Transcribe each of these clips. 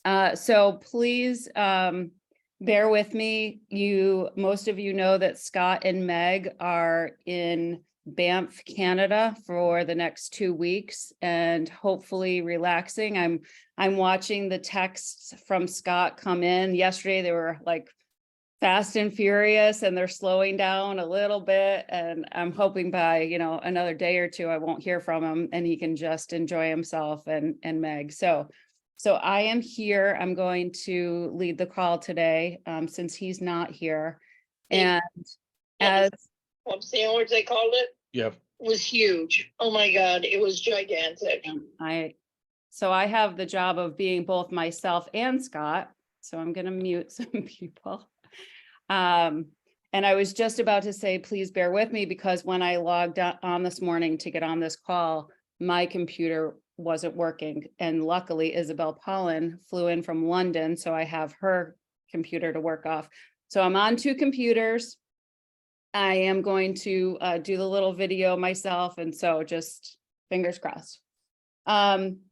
So please bear with me. Most of you know that Scott and Meg are in Banff, Canada for the next 2 weeks and hopefully relaxing. I'm watching the texts from Scott come in. Yesterday they were like fast and furious and they're slowing down a little bit, and I'm hoping by another day or two I won't hear from him and he can just enjoy himself and Meg. So I am here. I'm going to lead the call today since he's not here. And as I'm seeing what they called it. Yep. It was huge. Oh my God, it was gigantic. So I have the job of being both myself and Scott. So I'm going to mute some people. And I was just about to say, please bear with me, because when I logged on this morning to get on this call, my computer wasn't working. And luckily, Isabel Pollen flew in from London, so I have her computer to work off. So I'm on 2 computers. I am going to do the little video myself, and so just fingers crossed. Upcoming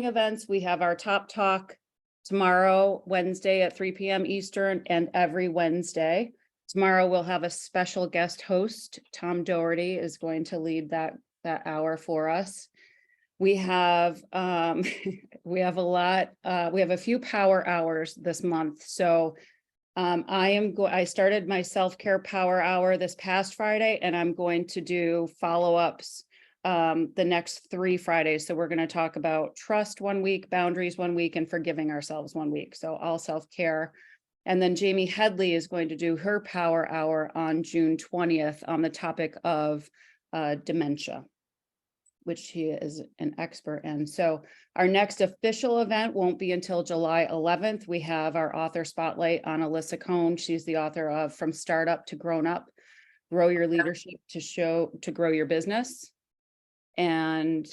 events, we have our Top Talk tomorrow, Wednesday at 3 p.m. Eastern, and every Wednesday. Tomorrow we'll have a special guest host. Tom Doherty is going to lead that hour for us. We have we have a few power hours this month. So I started my self-care power hour this past Friday, and I'm going to do follow-ups the next 3 Fridays. So we're going to talk about trust 1 week, boundaries 1 week, and forgiving ourselves 1 week. So all self-care. And then Jamie Headley is going to do her power hour on June 20th on the topic of dementia, which she is an expert in. So our next official event won't be until July 11th. We have our author spotlight on Alyssa Cohn. She's the author of From Startup to Grown Up, Grow Your Leadership to Grow Your Business. And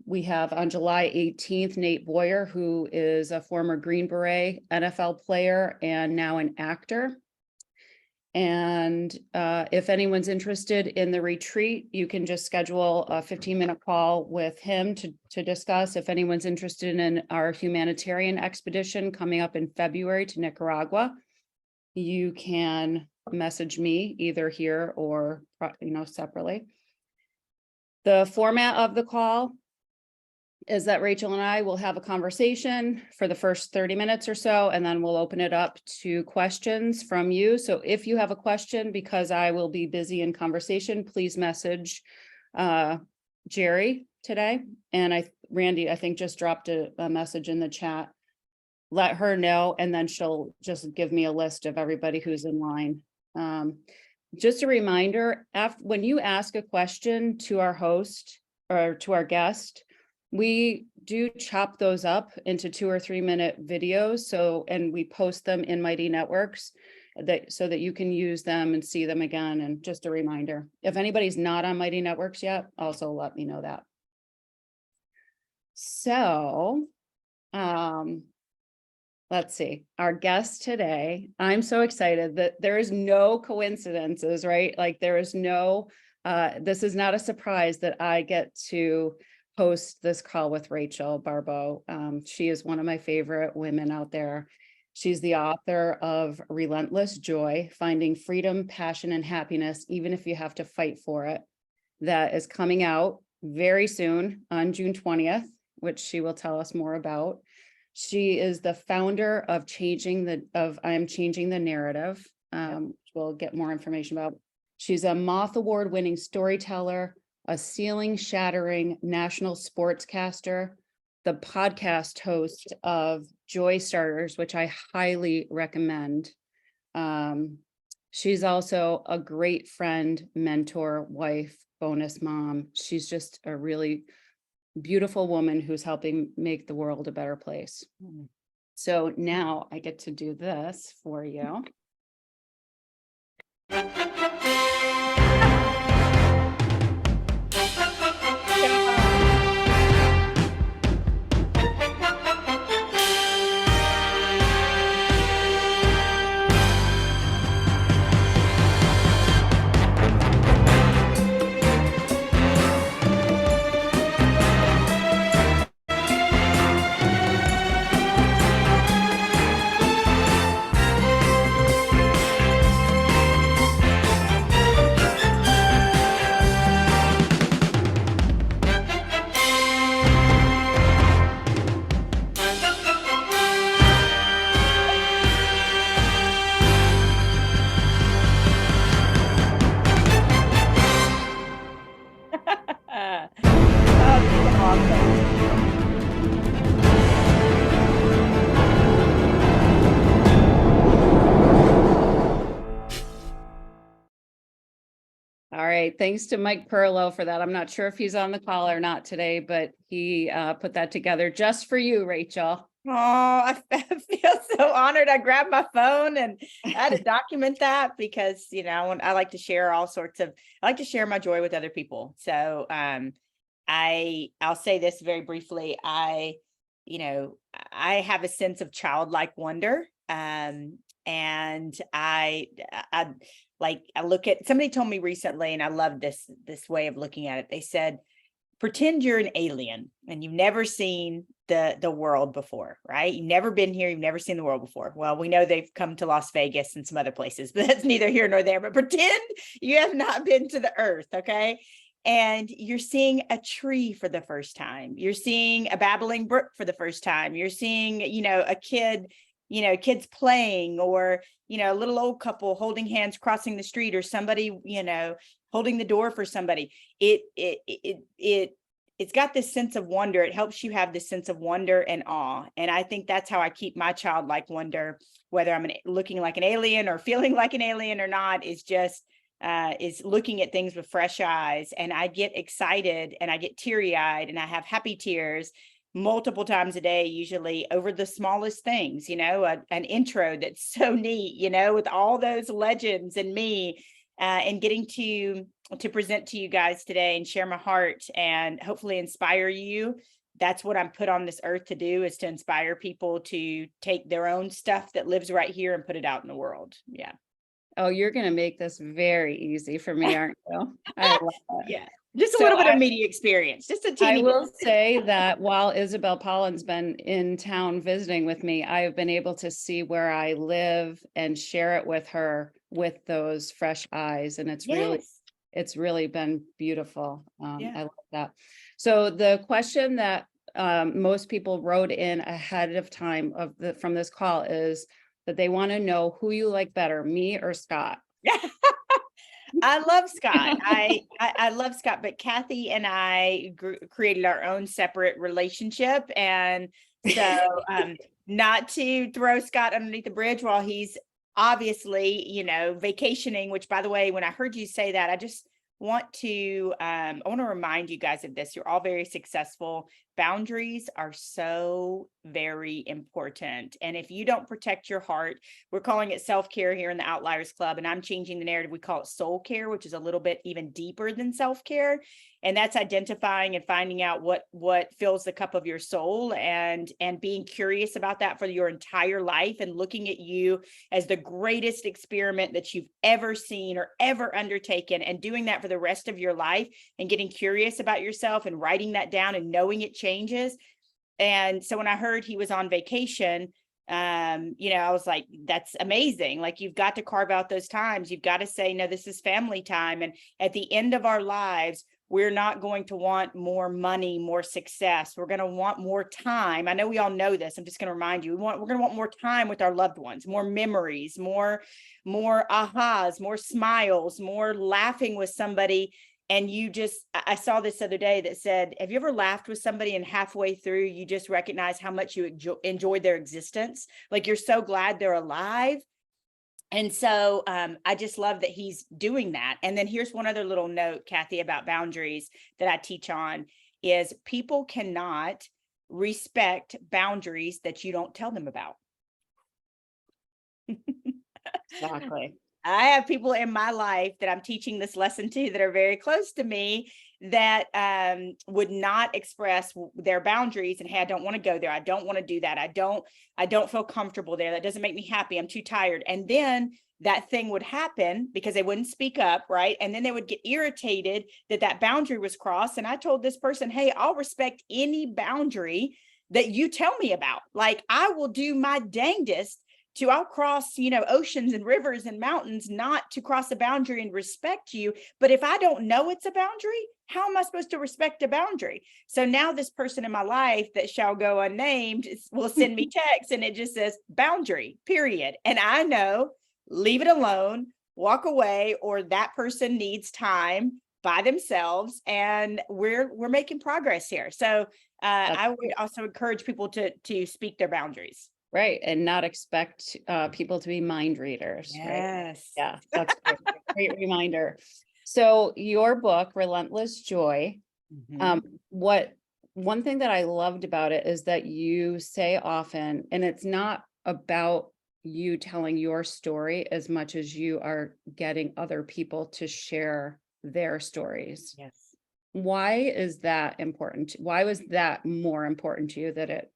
we have on July 18th, Nate Boyer, who is a former Green Beret NFL player and now an actor. And if anyone's interested in the retreat, you can just schedule a 15-minute call with him to discuss. If anyone's interested in our humanitarian expedition coming up in February to Nicaragua, you can message me either here or separately. The format of the call is that Rachel and I will have a conversation for the first 30 minutes or so, and then we'll open it up to questions from you. So if you have a question, because I will be busy in conversation, please message Jerry today. And Randy, I think, just dropped a message in the chat. Let her know, and then she'll just give me a list of everybody who's in line. Just a reminder, when you ask a question to our host or to our guest, we do chop those up into 2 or 3 minute videos. And we post them in Mighty Networks so that you can use them and see them again. And just a reminder, if anybody's not on Mighty Networks yet, also let me know that. So, let's see, our guest today, I'm so excited that there is no coincidences, right? Like there is no, this is not a surprise that I get to host this call with Rachel Baribeau. She is one of my favorite women out there. She's the author of Relentless Joy, Finding Freedom, Passion, and Happiness, Even If You Have to Fight for It. That is coming out very soon on June 20th, which she will tell us more about. She is the founder of I Am Changing the Narrative, which we'll get more information about. She's a Moth Award winning storyteller, a ceiling-shattering national sportscaster, the podcast host of Joy Starters, which I highly recommend. She's also a great friend, mentor, wife, bonus mom. She's just a really beautiful woman who's helping make the world a better place. So now I get to do this for you. Awesome. All right, thanks to Mike Perlow for that. I'm not sure if he's on the call or not today, but he put that together just for you, Rachel. Oh, I feel so honored. I grabbed my phone and I had to document that because, I like to share I like to share my joy with other people. So, I'll say this very briefly. I have a sense of childlike wonder. And I look at, somebody told me recently, and I love this way of looking at it. They said, pretend you're an alien and you've never seen the world before, right? You've never been here. You've never seen the world before. Well, we know they've come to Las Vegas and some other places, but that's neither here nor there. But pretend you have not been to the earth, okay? And you're seeing a tree for the first time. You're seeing a babbling brook for the first time. You're seeing, a kid, kids playing, or, a little old couple holding hands crossing the street, or somebody, holding the door for somebody. It's got this sense of wonder. It helps you have this sense of wonder and awe. And I think that's how I keep my childlike wonder, whether I'm looking like an alien or feeling like an alien or not, is just is looking at things with fresh eyes. And I get excited and I get teary-eyed and I have happy tears multiple times a day, usually over the smallest things, an intro that's so neat, with all those legends and me, and getting to present to you guys today and share my heart and hopefully inspire you. That's what I'm put on this earth to do, is to inspire people to take their own stuff that lives right here and put it out in the world. Yeah. Oh, you're going to make this very easy for me, aren't you? I love it. Yeah. Just a So little bit of media experience, just a teeny I will bit. say that while Isabel Pollin's been in town visiting with me, I have been able to see where I live and share it with her with those fresh eyes. And it's really been beautiful. Yeah. I love that. So the question that most people wrote in ahead of time from this call is that they want to know who you like better, me or Scott. I love Scott. I love Scott, but Kathy and I created our own separate relationship. And so not to throw Scott underneath the bridge while he's obviously, vacationing, which, by the way, when I heard you say that, I just want to remind you guys of this. You're all very successful. Boundaries are so very important. And if you don't protect your heart, we're calling it self-care here in the Outliers Club, and I'm changing the narrative. We call it soul care, which is a little bit even deeper than self-care. And that's identifying and finding out what fills the cup of your soul, and being curious about that for your entire life, and looking at you as the greatest experiment that you've ever seen or ever undertaken, and doing that for the rest of your life, and getting curious about yourself and writing that down and knowing it changes. And so when I heard he was on vacation, I was like, that's amazing. Like, you've got to carve out those times. You've got to say, no, this is family time. And at the end of our lives, we're not going to want more money, more success. We're going to want more time. I know we all know this. I'm just going to remind you, we're going to want more time with our loved ones, more memories, more ahas, more smiles, more laughing with somebody. And I saw this other day that said, have you ever laughed with somebody and halfway through, you just recognize how much you enjoyed their existence? Like, you're so glad they're alive. And so I just love that he's doing that. And then here's one other little note, Kathy, about boundaries that I teach on, is people cannot respect boundaries that you don't tell them about. Exactly. I have people in my life that I'm teaching this lesson to that are very close to me that would not express their boundaries, and hey, I don't want to go there. I don't want to do that. I don't feel comfortable there. That doesn't make me happy. I'm too tired. And then that thing would happen because they wouldn't speak up, right? And then they would get irritated that boundary was crossed. And I told this person, hey, I'll respect any boundary that you tell me about. Like, I will do my dangest I'll cross, oceans and rivers and mountains, not to cross a boundary and respect you. But if I don't know it's a boundary, how am I supposed to respect a boundary? So now this person in my life that shall go unnamed will send me text and it just says boundary, period. And I know, leave it alone, walk away, or that person needs time by themselves, and we're making progress here. So I would also encourage people to speak their boundaries. Right. And not expect people to be mind readers. Right. Yes. Yeah, that's great. Great reminder. So your book, Relentless Joy, Mhm. one thing that I loved about it is that you say often, and it's not about you telling your story as much as you are getting other people to share their stories. Yes. Why is that important? Why was that more important to you that it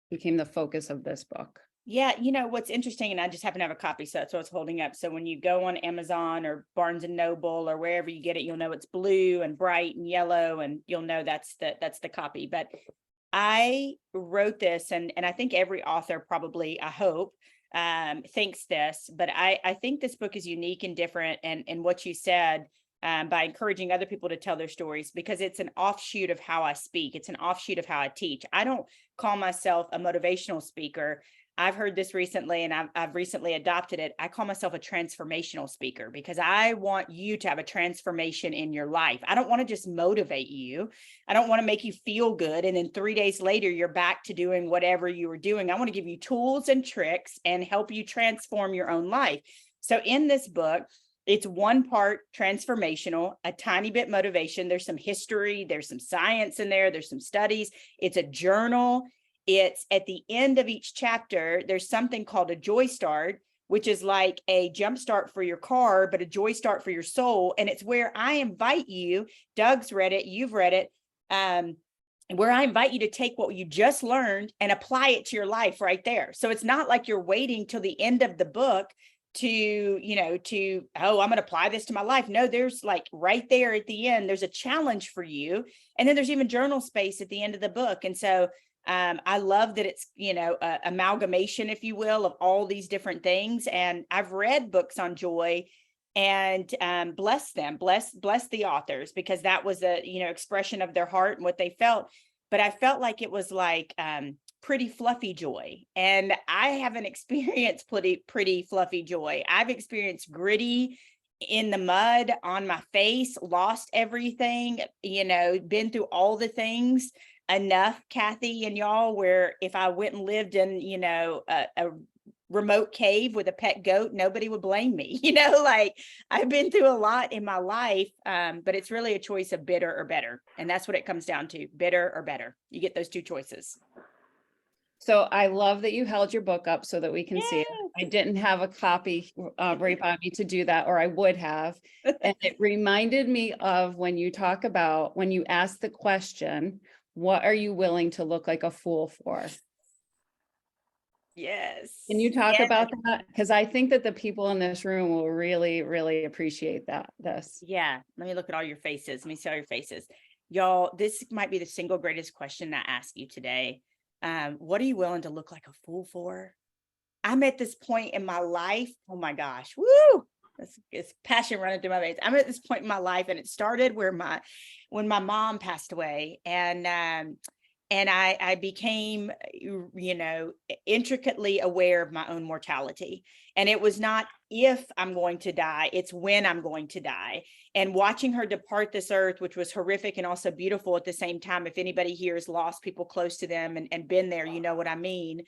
became the focus of this book? Yeah, what's interesting, and I just happen to have a copy, so that's what I was holding up. So when you go on Amazon or Barnes and Noble or wherever you get it, you'll know it's blue and bright and yellow, and you'll know that's the copy. But I wrote this, and I think every author probably, I hope, thinks this, but I think this book is unique and different, and what you said, by encouraging other people to tell their stories, because it's an offshoot of how I speak. It's an offshoot of how I teach. I don't call myself a motivational speaker. I've heard this recently, and I've recently adopted it. I call myself a transformational speaker, because I want you to have a transformation in your life. I don't want to just motivate you. I don't want to make you feel good, and then 3 days later, you're back to doing whatever you were doing. I want to give you tools and tricks and help you transform your own life. So in this book, it's one part transformational, a tiny bit motivation. There's some history, there's some science in there, there's some studies. It's a journal. It's at the end of each chapter, there's something called a joy start, which is like a jump start for your car, but a joy start for your soul. And it's where I invite you, Doug's read it, you've read it, where I invite you to take what you just learned and apply it to your life right there. So it's not like you're waiting till the end of the book to, oh, I'm going to apply this to my life. No, there's like right there at the end, there's a challenge for you. And then there's even journal space at the end of the book. And so I love that it's, amalgamation, if you will, of all these different things. And I've read books on joy, and bless them, bless the authors, because that was a, expression of their heart and what they felt. But I felt like it was like pretty fluffy joy. And I haven't experienced pretty fluffy joy. I've experienced gritty, in the mud, on my face, lost everything, been through all the things enough, Kathy and y'all, where if I went and lived in, a remote cave with a pet goat, nobody would blame me. Like I've been through a lot in my life, but it's really a choice of bitter or better. And that's what it comes down to, bitter or better. You get those two choices. So I love that you held your book up so that we can see it. I didn't have a copy right by me to do that, or I would have. And it reminded me of when you talk about, when you ask the question, what are you willing to look like a fool for? Yes. Can you talk about that? Because I think that the people in this room will really, really appreciate this. Yeah. Let me look at all your faces. Let me see all your faces. Y'all, this might be the single greatest question I ask you today. What are you willing to look like a fool for? I'm at this point in my life. Oh my gosh. Woo. It's passion running through my veins. I'm at this point in my life, and it started when my mom passed away, and I became, intricately aware of my own mortality. And it was not if I'm going to die, it's when I'm going to die. And watching her depart this earth, which was horrific and also beautiful at the same time. If anybody here has lost people close to them and been there, you know what I mean.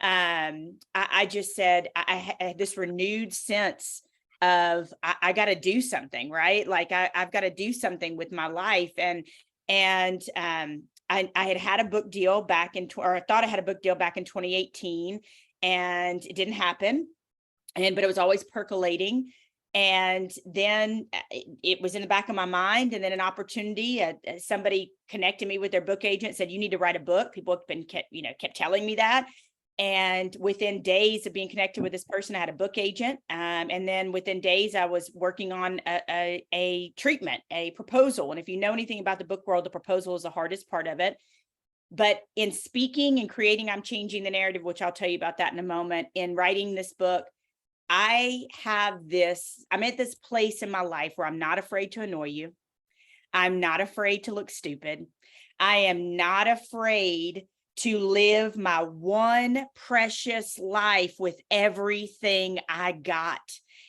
I just said, I had this renewed sense of I got to do something, right? Like I've got to do something with my life. And I had a book deal back in, or I thought I had a book deal back in 2018, and it didn't happen. But it was always percolating. And then it was in the back of my mind. And then an opportunity, somebody connected me with their book agent, said, you need to write a book. People have been kept telling me that. And within days of being connected with this person, I had a book agent. And then within days, I was working on a treatment, a proposal. And if you know anything about the book world, the proposal is the hardest part of it. But in speaking and creating, I'm changing the narrative, which I'll tell you about that in a moment. In writing this book, I'm at this place in my life where I'm not afraid to annoy you. I'm not afraid to look stupid. I am not afraid to live my one precious life with everything I got.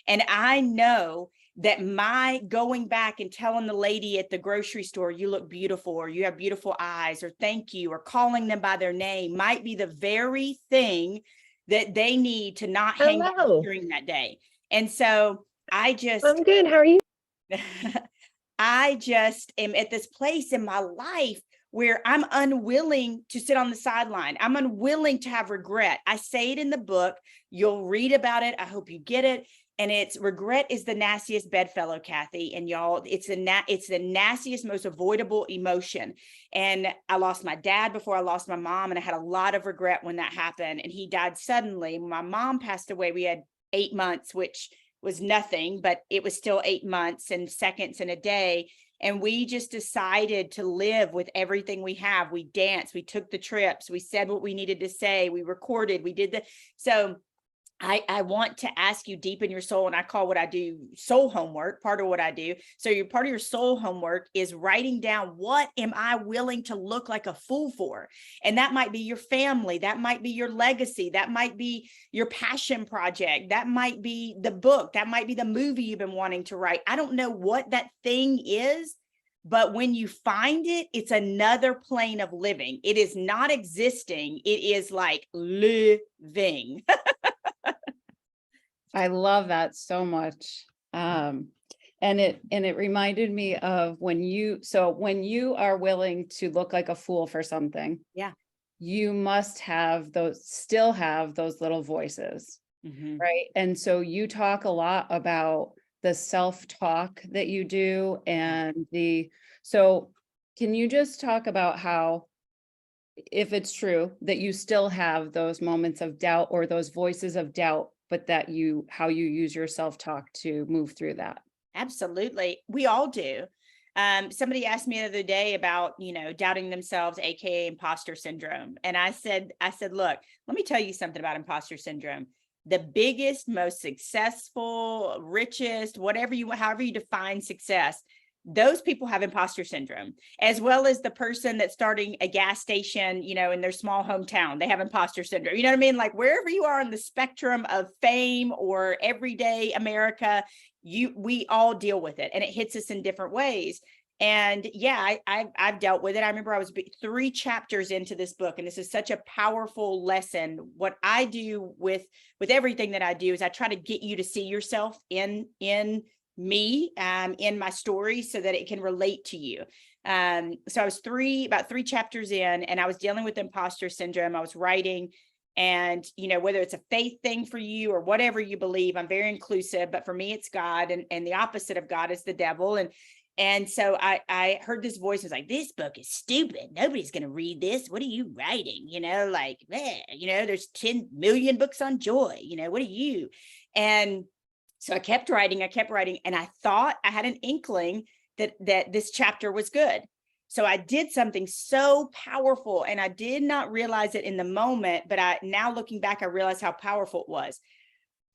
And I know that my going back and telling the lady at the grocery store, you look beautiful, or you have beautiful eyes, or thank you, or calling them by their name might be the very thing that they need to not hang down Hello. during that day. And so I just, I'm good. How are you? I just am at this place in my life where I'm unwilling to sit on the sideline. I'm unwilling to have regret. I say it in the book. You'll read about it. I hope you get it. And it's regret is the nastiest bedfellow, Kathy. And y'all, it's the nastiest, most avoidable emotion. And I lost my dad before I lost my mom. And I had a lot of regret when that happened. And he died suddenly. My mom passed away. We had 8 months, which was nothing, but it was still 8 months and seconds in a day. And we just decided to live with everything we have. We danced, we took the trips, we said what we needed to say, we recorded, we did so I want to ask you deep in your soul, and I call what I do soul homework, part of what I do. So your part of your soul homework is writing down, what am I willing to look like a fool for? And that might be your family, that might be your legacy, that might be your passion project, that might be the book, that might be the movie you've been wanting to write. I don't know what that thing is, but when you find it, it's another plane of living. It is not existing. It is like living. I love that so much. And it reminded me of when you are willing to look like a fool for something. Yeah. You must still have those little voices. Mm-hmm. Right. And so you talk a lot about the self-talk that you do so can you just talk about how, if it's true that you still have those moments of doubt or those voices of doubt, but how you use your self-talk to move through that? Absolutely. We all do. Somebody asked me the other day about, doubting themselves, AKA imposter syndrome. And I said, look, let me tell you something about imposter syndrome. The biggest, most successful, richest, however you define success, those people have imposter syndrome, as well as the person that's starting a gas station, in their small hometown. They have imposter syndrome. You know what I mean? Like wherever you are on the spectrum of fame or everyday America, we all deal with it, and it hits us in different ways. And yeah, I've dealt with it. I remember I was 3 chapters into this book, and this is such a powerful lesson. What I do with everything that I do is I try to get you to see yourself in me, in my story, so that it can relate to you. So I was about 3 chapters in, and I was dealing with imposter syndrome. I was writing, and whether it's a faith thing for you or whatever you believe, I'm very inclusive, but for me it's God, and the opposite of God is the devil. And so I heard this voice was like, this book is stupid. Nobody's going to read this. What are you writing? There's 10 million books on joy. What are you? And so I kept writing, and I thought I had an inkling that this chapter was good. So I did something so powerful, and I did not realize it in the moment, but now looking back, I realized how powerful it was.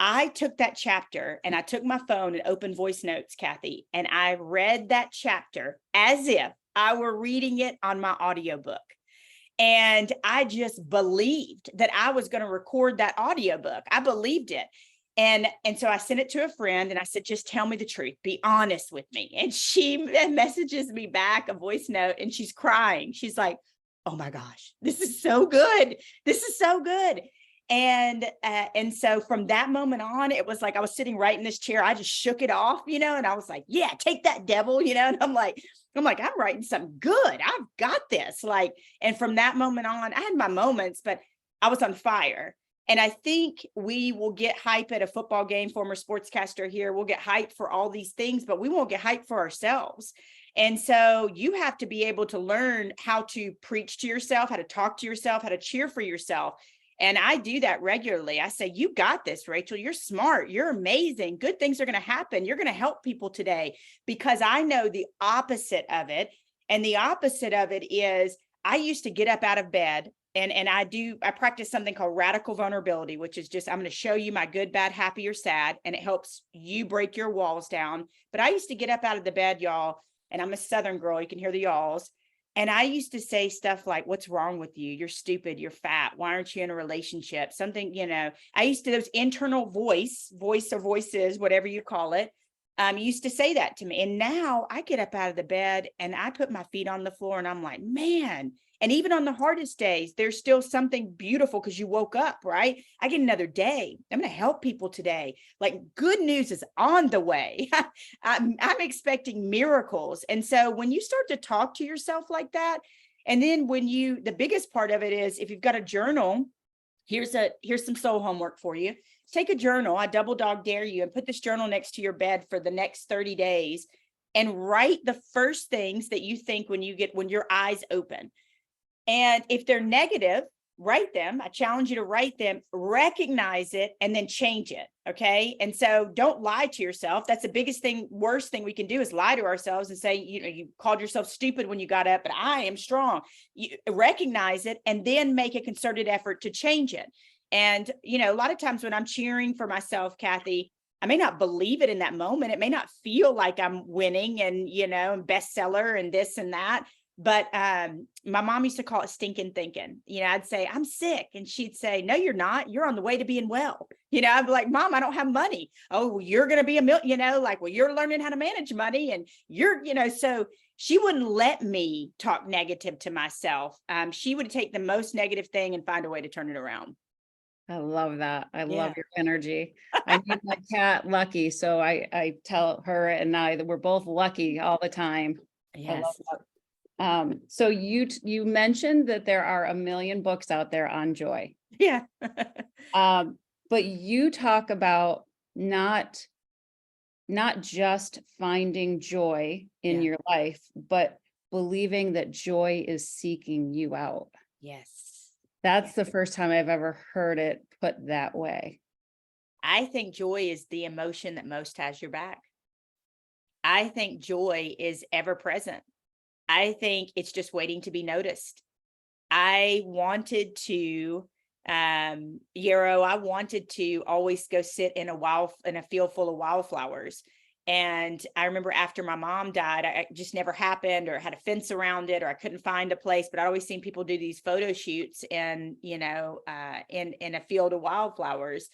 I took that chapter, and I took my phone and opened voice notes, Kathy, and I read that chapter as if I were reading it on my audiobook. And I just believed that I was going to record that audiobook. I believed it. And so I sent it to a friend, and I said, just tell me the truth. Be honest with me. And she messages me back a voice note, and she's crying. She's like, oh my gosh, this is so good. This is so good. And so from that moment on, it was like I was sitting right in this chair. I just shook it off, and I was like, yeah, take that, devil, and I'm like, I'm writing something good. I've got this. And from that moment on, I had my moments, but I was on fire. And I think we will get hype at a football game, former sportscaster here. We'll get hype for all these things, but we won't get hype for ourselves. And so you have to be able to learn how to preach to yourself, how to talk to yourself, how to cheer for yourself. And I do that regularly. I say, you got this, Rachel. You're smart. You're amazing. Good things are going to happen. You're going to help people today, because I know the opposite of it. And the opposite of it is I used to get up out of bed, and I practice something called radical vulnerability, which is just, I'm going to show you my good, bad, happy, or sad. And it helps you break your walls down. But I used to get up out of the bed, y'all, and I'm a Southern girl. You can hear the y'alls. And I used to say stuff like, what's wrong with you? You're stupid. You're fat. Why aren't you in a relationship? Something, I used to, those internal voices, whatever you call it. used to say that to me. And now I get up out of the bed and I put my feet on the floor and I'm like, man. And even on the hardest days, there's still something beautiful because you woke up, right? I get another day. I'm going to help people today. Like, good news is on the way. I'm expecting miracles. And so when you start to talk to yourself like that, and then the biggest part of it is, if you've got a journal, here's some soul homework for you. Take a journal. I double dog dare you, and put this journal next to your bed for the next 30 days and write the first things that you think when your eyes open. And if they're negative, write them. I challenge you to write them, recognize it, and then change it. Okay. And so don't lie to yourself. That's the worst thing we can do is lie to ourselves and say, you called yourself stupid when you got up, but I am strong. You recognize it and then make a concerted effort to change it. And, a lot of times when I'm cheering for myself, Kathy, I may not believe it in that moment. It may not feel like I'm winning and, bestseller and this and that. But my mom used to call it stinking thinking. I'd say, I'm sick. And she'd say, no, you're not. You're on the way to being well. I'd be like, Mom, I don't have money. Oh, well, you're going to be well, you're learning how to manage money. And so she wouldn't let me talk negative to myself. She would take the most negative thing and find a way to turn it around. I love that. I Yeah. love your energy. I need my cat Lucky. So I tell her and I that we're both lucky all the time. I love Yes. that. So you mentioned that there are a million books out there on joy. Yeah. But you talk about not just finding joy in your life, but believing that joy is seeking you out. Yes. That's the first time I've ever heard it put that way. I think joy is the emotion that most has your back. I think joy is ever present. I think it's just waiting to be noticed. I wanted to, I wanted to always go sit in a field full of wildflowers. And I remember after my mom died, it just never happened, or had a fence around it, or I couldn't find a place, but I'd always seen people do these photo shoots in a field of wildflowers.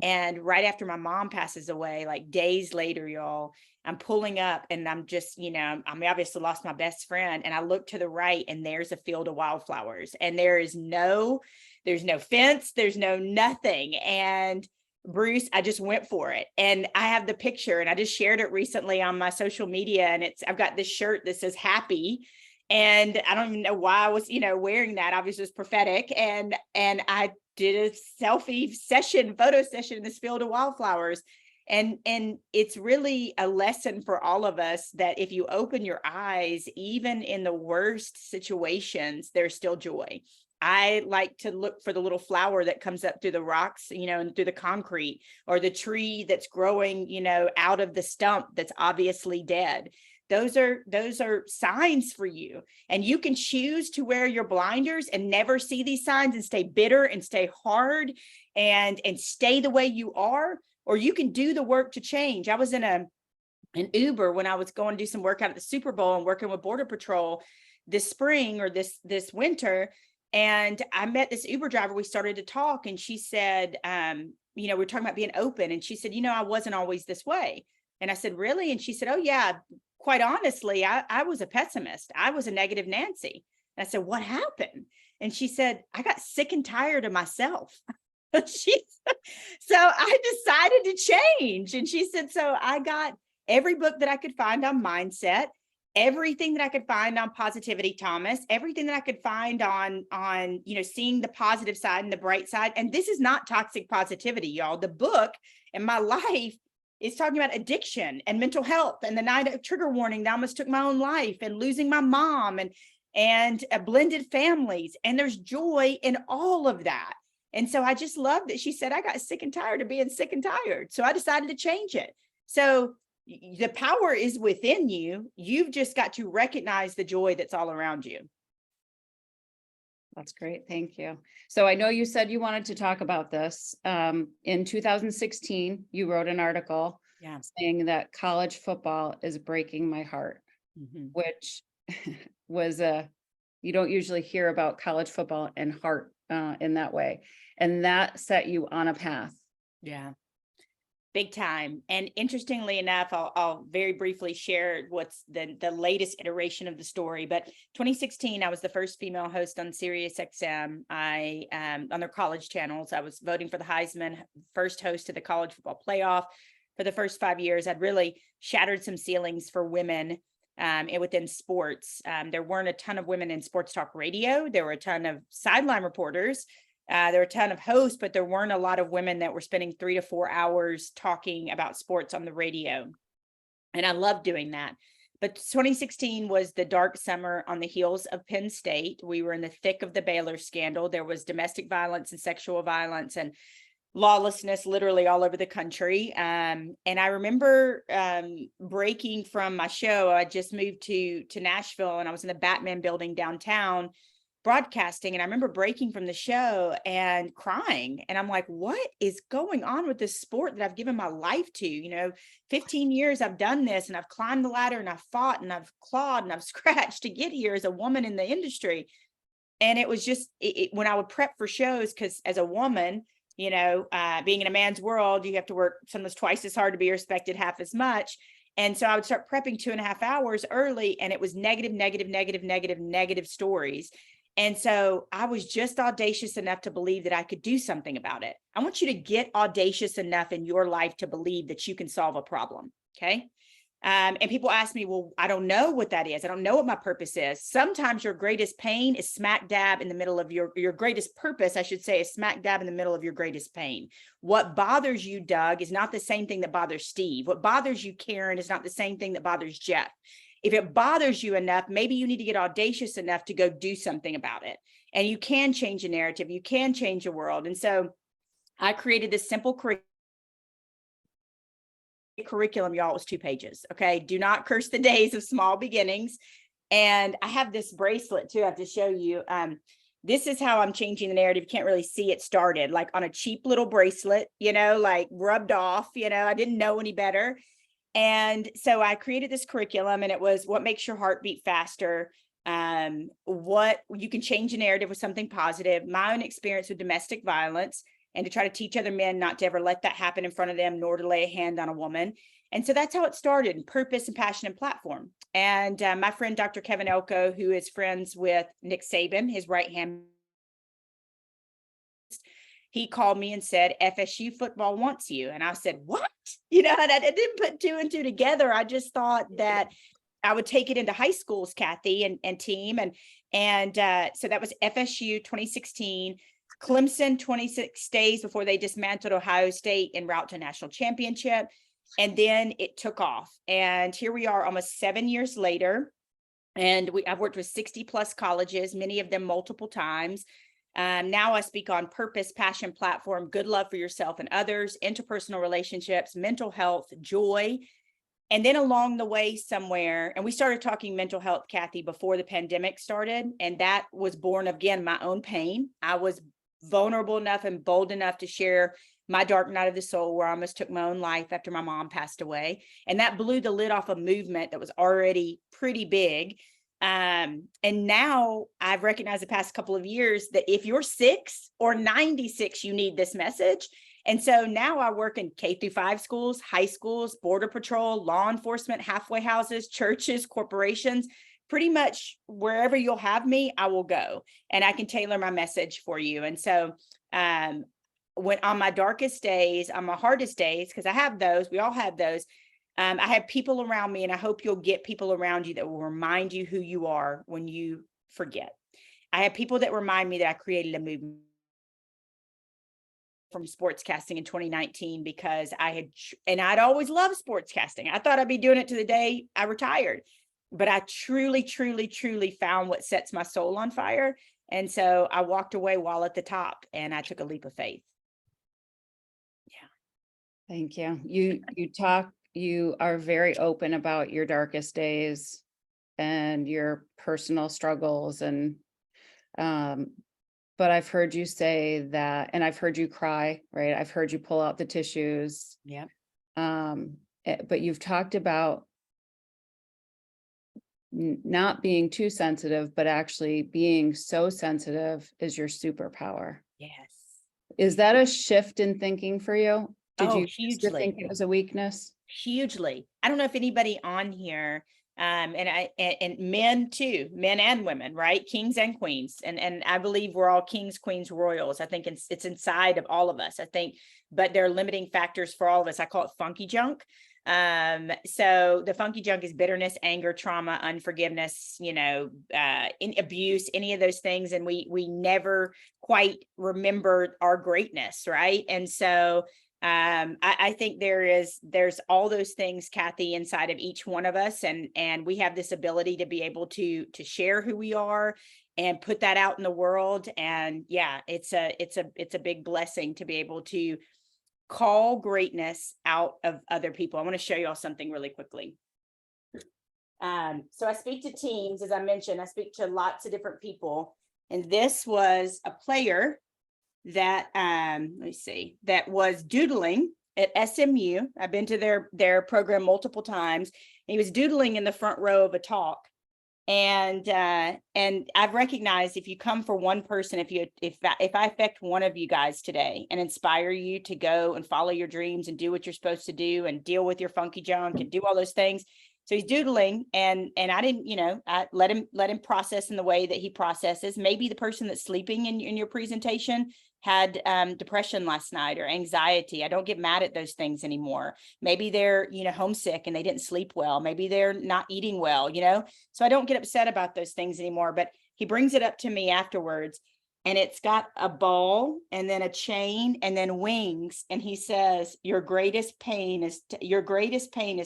And right after my mom passes away, like days later, y'all, I'm pulling up and I'm just, I obviously lost my best friend, and I look to the right and there's a field of wildflowers, and there's no fence, there's no nothing. And Bruce, I just went for it. And I have the picture, and I just shared it recently on my social media, and I've got this shirt that says happy. And I don't even know why I was, wearing that. Obviously it's prophetic. And I did a photo session in this field of wildflowers. And it's really a lesson for all of us that if you open your eyes, even in the worst situations, there's still joy. I like to look for the little flower that comes up through the rocks, and through the concrete, or the tree that's growing, out of the stump that's obviously dead. Those are signs for you. And you can choose to wear your blinders and never see these signs and stay bitter and stay hard and stay the way you are, or you can do the work to change. I was in an Uber when I was going to do some work out at the Super Bowl and working with Border Patrol this spring or this winter. And I met this Uber driver. We started to talk, and she said, we were talking about being open. And she said, I wasn't always this way. And I said, really? And she said, oh yeah, quite honestly, I was a pessimist. I was a negative Nancy. And I said, what happened? And she said, I got sick and tired of myself. So I decided to change. And she said, so I got every book that I could find on mindset, everything that I could find on positivity, Thomas, everything that I could find on, seeing the positive side and the bright side. And this is not toxic positivity, y'all. The book and my life is talking about addiction and mental health, and the night of trigger warning that I almost took my own life, and losing my mom, and blended families. And there's joy in all of that. And so I just love that she said, I got sick and tired of being sick and tired. So I decided to change it. So the power is within you. You've just got to recognize the joy that's all around you. That's great. Thank you. So I know you said you wanted to talk about this. In 2016, you wrote an article saying that college football is breaking my heart, which was you don't usually hear about college football and heart in that way. And that set you on a path. Yeah. Big time. And interestingly enough, I'll very briefly share what's the latest iteration of the story. But 2016, I was the first female host on Sirius XM. I on their college channels. I was voting for the Heisman, first host of the college football playoff. For the first 5 years, I'd really shattered some ceilings for women and within sports. There weren't a ton of women in sports talk radio. There were a ton of sideline reporters. There were a ton of hosts, but there weren't a lot of women that were spending 3 to 4 hours talking about sports on the radio. And I loved doing that. But 2016 was the dark summer on the heels of Penn State. We were in the thick of the Baylor scandal. There was domestic violence and sexual violence and lawlessness literally all over the country. And I remember breaking from my show. I just moved to Nashville, and I was in the Batman building downtown broadcasting. And I remember breaking from the show and crying. And I'm like, what is going on with this sport that I've given my life to? 15 years I've done this, and I've climbed the ladder, and I've fought, and I've clawed, and I've scratched to get here as a woman in the industry. And it was just when I would prep for shows, because as a woman, being in a man's world, you have to work sometimes twice as hard to be respected half as much. And so I would start prepping 2.5 hours early, and it was negative stories. And so I was just audacious enough to believe that I could do something about it. I want you to get audacious enough in your life to believe that you can solve a problem. Okay. And people ask me, well, I don't know what that is. I don't know what my purpose is. Sometimes your greatest pain is smack dab in the middle of your greatest purpose, I should say, is smack dab in the middle of your greatest pain. What bothers you, Doug, is not the same thing that bothers Steve. What bothers you, Karen, is not the same thing that bothers Jeff. If it bothers you enough, maybe you need to get audacious enough to go do something about it. And you can change a narrative. You can change a world. And so I created this simple curriculum, y'all. It was 2 pages. Okay. Do not curse the days of small beginnings. And I have this bracelet too. I have to show you. This is how I'm changing the narrative. You can't really see it started like on a cheap little bracelet, like rubbed off, I didn't know any better. And so I created this curriculum, and it was what makes your heart beat faster. What you can change a narrative with something positive, my own experience with domestic violence, and to try to teach other men not to ever let that happen in front of them, nor to lay a hand on a woman. And so that's how it started: purpose and passion and platform. And my friend, Dr. Kevin Elko, who is friends with Nick Saban, his right hand, he called me and said, FSU football wants you. And I said, what? And I didn't put 2 and 2 together. I just thought that I would take it into high schools, Kathy and team. And so that was FSU 2016, Clemson 26 days before they dismantled Ohio State en route to a national championship. And then it took off. And here we are almost 7 years later. And I've worked with 60 plus colleges, many of them multiple times. Now I speak on purpose, passion, platform, good love for yourself and others, interpersonal relationships, mental health, joy. And then along the way somewhere, and we started talking mental health, Kathy, before the pandemic started. And that was born of, again, my own pain. I was vulnerable enough and bold enough to share my dark night of the soul, where I almost took my own life after my mom passed away. And that blew the lid off a movement that was already pretty big. And now I've recognized the past couple of years that if you're 6 or 96, you need this message. And so now I work in K-5 schools, high schools, border patrol, law enforcement, halfway houses, churches, corporations. Pretty much wherever you'll have me, I will go, and I can tailor my message for you. And so when on my darkest days, on my hardest days, because I have those, we all have those, I have people around me, and I hope you'll get people around you that will remind you who you are when you forget. I have people that remind me that I created a movement from sportscasting in 2019 because I'd always loved sportscasting. I thought I'd be doing it to the day I retired, but I truly, truly, truly found what sets my soul on fire. And so I walked away while at the top, and I took a leap of faith. Yeah. Thank you. You are very open about your darkest days and your personal struggles. And, but I've heard you say that, and I've heard you cry, right? I've heard you pull out the tissues. Yeah. But you've talked about not being too sensitive, but actually being so sensitive is your superpower. Yes. Is that a shift in thinking for you? Did Oh, you used to hugely. think it was a weakness? Hugely. I don't know if anybody on here, and men too, men and women, right? Kings and queens. And I believe we're all kings, queens, royals. I think it's inside of all of us, I think, but there are limiting factors for all of us. I call it funky junk. So the funky junk is bitterness, anger, trauma, unforgiveness, in abuse, any of those things. And we never quite remember our greatness, right? And so I think there's all those things, Kathy, inside of each one of us, and we have this ability to be able to share who we are and put that out in the world. And yeah, it's a big blessing to be able to call greatness out of other people. I want to show you all something really quickly. So I speak to teams, as I mentioned. I speak to lots of different people, and this was a player that let me see, that was doodling at SMU. I've been to their program multiple times. He was doodling in the front row of a talk. And I've recognized, if you come for one person, if I affect one of you guys today and inspire you to go and follow your dreams and do what you're supposed to do and deal with your funky junk and do all those things. So he's doodling, and I didn't, I let him process in the way that he processes. Maybe the person that's sleeping in your presentation had depression last night or anxiety. I don't get mad at those things anymore. Maybe they're, homesick and they didn't sleep well. Maybe they're not eating well, so I don't get upset about those things anymore. But he brings it up to me afterwards, and it's got a ball and then a chain and then wings. And he says, your greatest pain is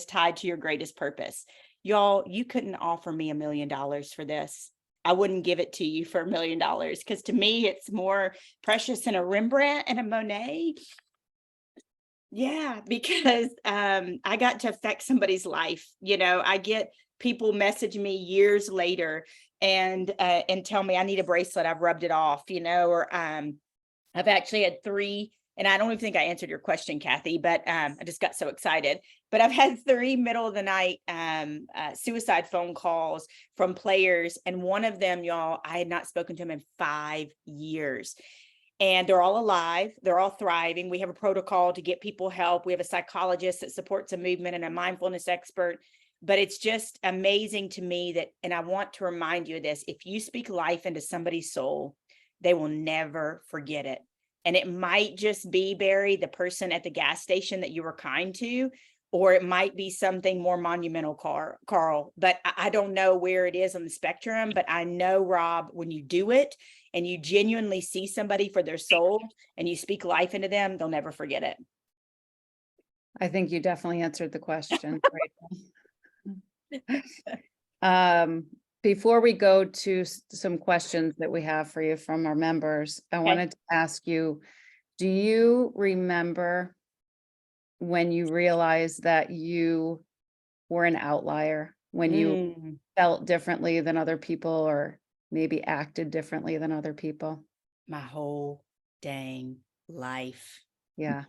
tied to your greatest purpose. Y'all, you couldn't offer me $1 million for this. I wouldn't give it to you for $1 million, because to me, it's more precious than a Rembrandt and a Monet. Yeah, because I got to affect somebody's life. I get people message me years later and tell me I need a bracelet. I've rubbed it off, or I've actually had 3. And I don't even think I answered your question, Kathy, but I just got so excited. But I've had 3 middle of the night suicide phone calls from players. And one of them, y'all, I had not spoken to him in 5 years. And they're all alive. They're all thriving. We have a protocol to get people help. We have a psychologist that supports a movement and a mindfulness expert. But it's just amazing to me that, and I want to remind you of this, if you speak life into somebody's soul, they will never forget it. And it might just be, Barry, the person at the gas station that you were kind to, or it might be something more monumental, Carl. But I don't know where it is on the spectrum. But I know, Rob, when you do it and you genuinely see somebody for their soul and you speak life into them, they'll never forget it. I think you definitely answered the question. Before we go to some questions that we have for you from our members, I wanted to ask you, do you remember when you realized that you were an outlier, when you felt differently than other people, or maybe acted differently than other people? My whole dang life. Yeah.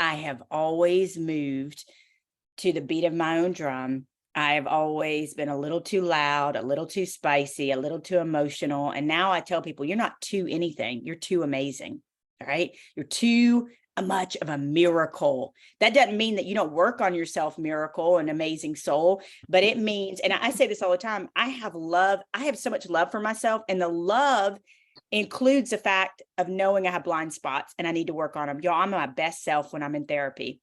I have always moved to the beat of my own drum. I've always been a little too loud, a little too spicy, a little too emotional. And now I tell people, you're not too anything. You're too amazing. All right. You're too much of a miracle. That doesn't mean that you don't work on yourself, miracle and amazing soul, but it means, and I say this all the time, I have so much love for myself, and the love includes the fact of knowing I have blind spots and I need to work on them. Y'all, I'm my best self when I'm in therapy.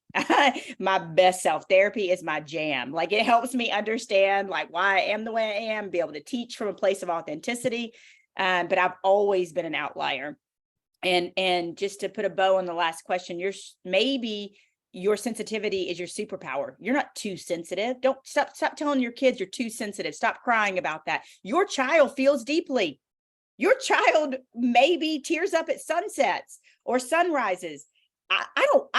My best self. Therapy is my jam. Like, it helps me understand why I am the way I am, be able to teach from a place of authenticity. But I've always been an outlier. And just to put a bow on the last question, maybe your sensitivity is your superpower. You're not too sensitive. Don't stop telling your kids you're too sensitive. Stop crying about that. Your child feels deeply. Your child maybe tears up at sunsets or sunrises. I don't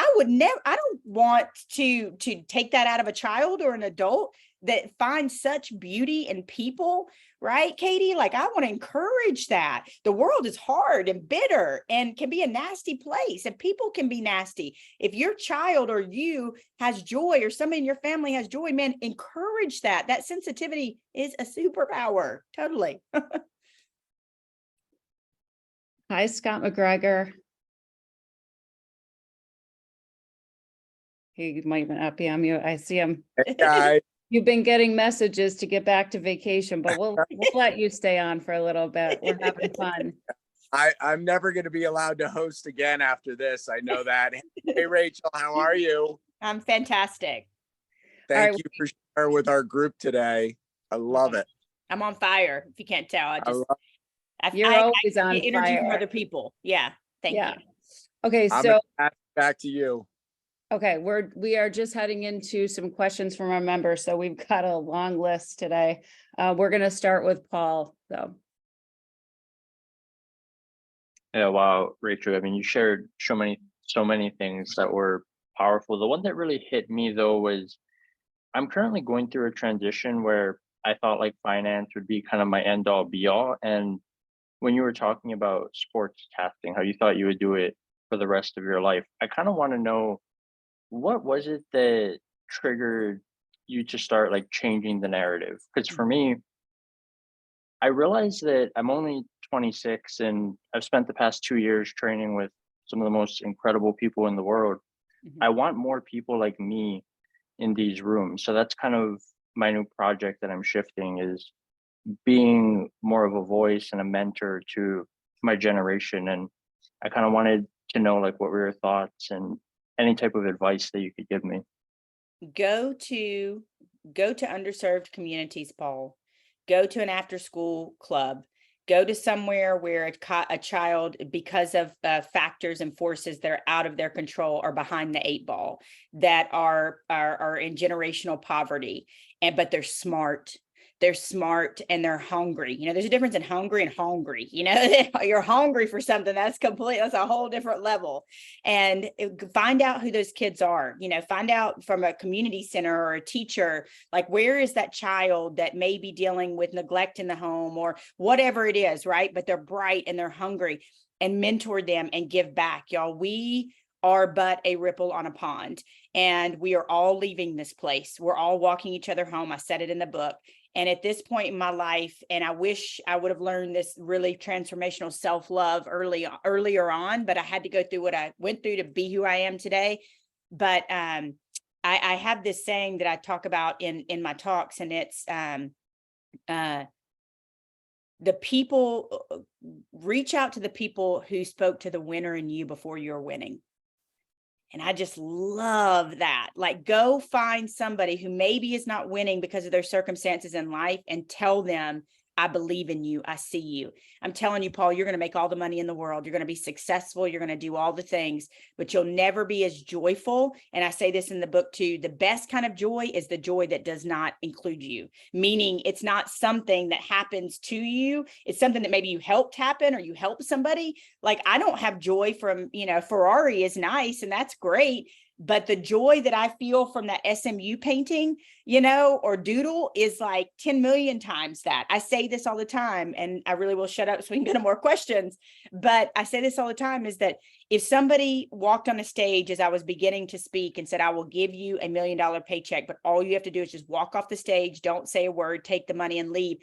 want to take that out of a child or an adult that finds such beauty in people, right, Katie? Like, I want to encourage that. The world is hard and bitter and can be a nasty place, and people can be nasty. If your child or you has joy, or somebody in your family has joy, man, encourage that. That sensitivity is a superpower. Totally. Hi, Scott McGregor. He might not be on mute. I see him. Hey, guys. You've been getting messages to get back to vacation, but we'll let you stay on for a little bit. We're having fun. I'm never going to be allowed to host again after this. I know that. Hey, Rachel, how are you? I'm fantastic. Thank right. you for sharing with our group today. I love it. I'm on fire. If you can't tell, I love You're always on get energy from fire. other people. Yeah. Thank Yeah. you. Okay, I'm so gonna pass it back to you. okay, we are just heading into some questions from our members, so we've got a long list today. We're gonna start with Paul, though. Yeah, wow, Rachel. I mean, you shared so many things that were powerful. The one that really hit me though was I'm currently going through a transition where I thought like finance would be kind of my end all be all. And when you were talking about sports casting, how you thought you would do it for the rest of your life, I kind of want to know what was it that triggered you to start like changing the narrative? Because for me, I realized that I'm only 26 and I've spent the past 2 years training with some of the most incredible people in the world. Mhm. I want more people like me in these rooms. So that's kind of my new project that I'm shifting, is being more of a voice and a mentor to my generation. And I kind of wanted to know like what were your thoughts and any type of advice that you could give me. Go to underserved communities, Paul. Go to an after school club. Go to somewhere where a child, because of factors and forces that are out of their control, are behind the 8 ball, that are in generational poverty, but they're smart. They're smart and they're hungry. You know, there's a difference in hungry and hungry. You know, you're hungry for something that's a whole different level. And find out who those kids are. You know, find out from a community center or a teacher, like where is that child that may be dealing with neglect in the home or whatever it is, right? But they're bright and they're hungry, and mentor them and give back. Y'all, we are but a ripple on a pond, and we are all leaving this place. We're all walking each other home. I said it in the book. And at this point in my life, and I wish I would have learned this really transformational self-love earlier on, but I had to go through what I went through to be who I am today. But I have this saying that I talk about in my talks, and it's the people, reach out to the people who spoke to the winner in you before you're winning. And I just love that. Like, go find somebody who maybe is not winning because of their circumstances in life and tell them, I believe in you. I see you. I'm telling you, Paul, you're going to make all the money in the world. You're going to be successful. You're going to do all the things, but you'll never be as joyful. And I say this in the book too. The best kind of joy is the joy that does not include you, meaning it's not something that happens to you. It's something that maybe you helped happen or you helped somebody. Like, I don't have joy from, Ferrari is nice and that's great. But the joy that I feel from that SMU painting, or doodle, is like 10 million times that. I say this all the time, and I really will shut up so we can get to more questions. But I say this all the time, is that if somebody walked on a stage as I was beginning to speak and said, I will give you $1 million paycheck, but all you have to do is just walk off the stage, don't say a word, take the money and leave,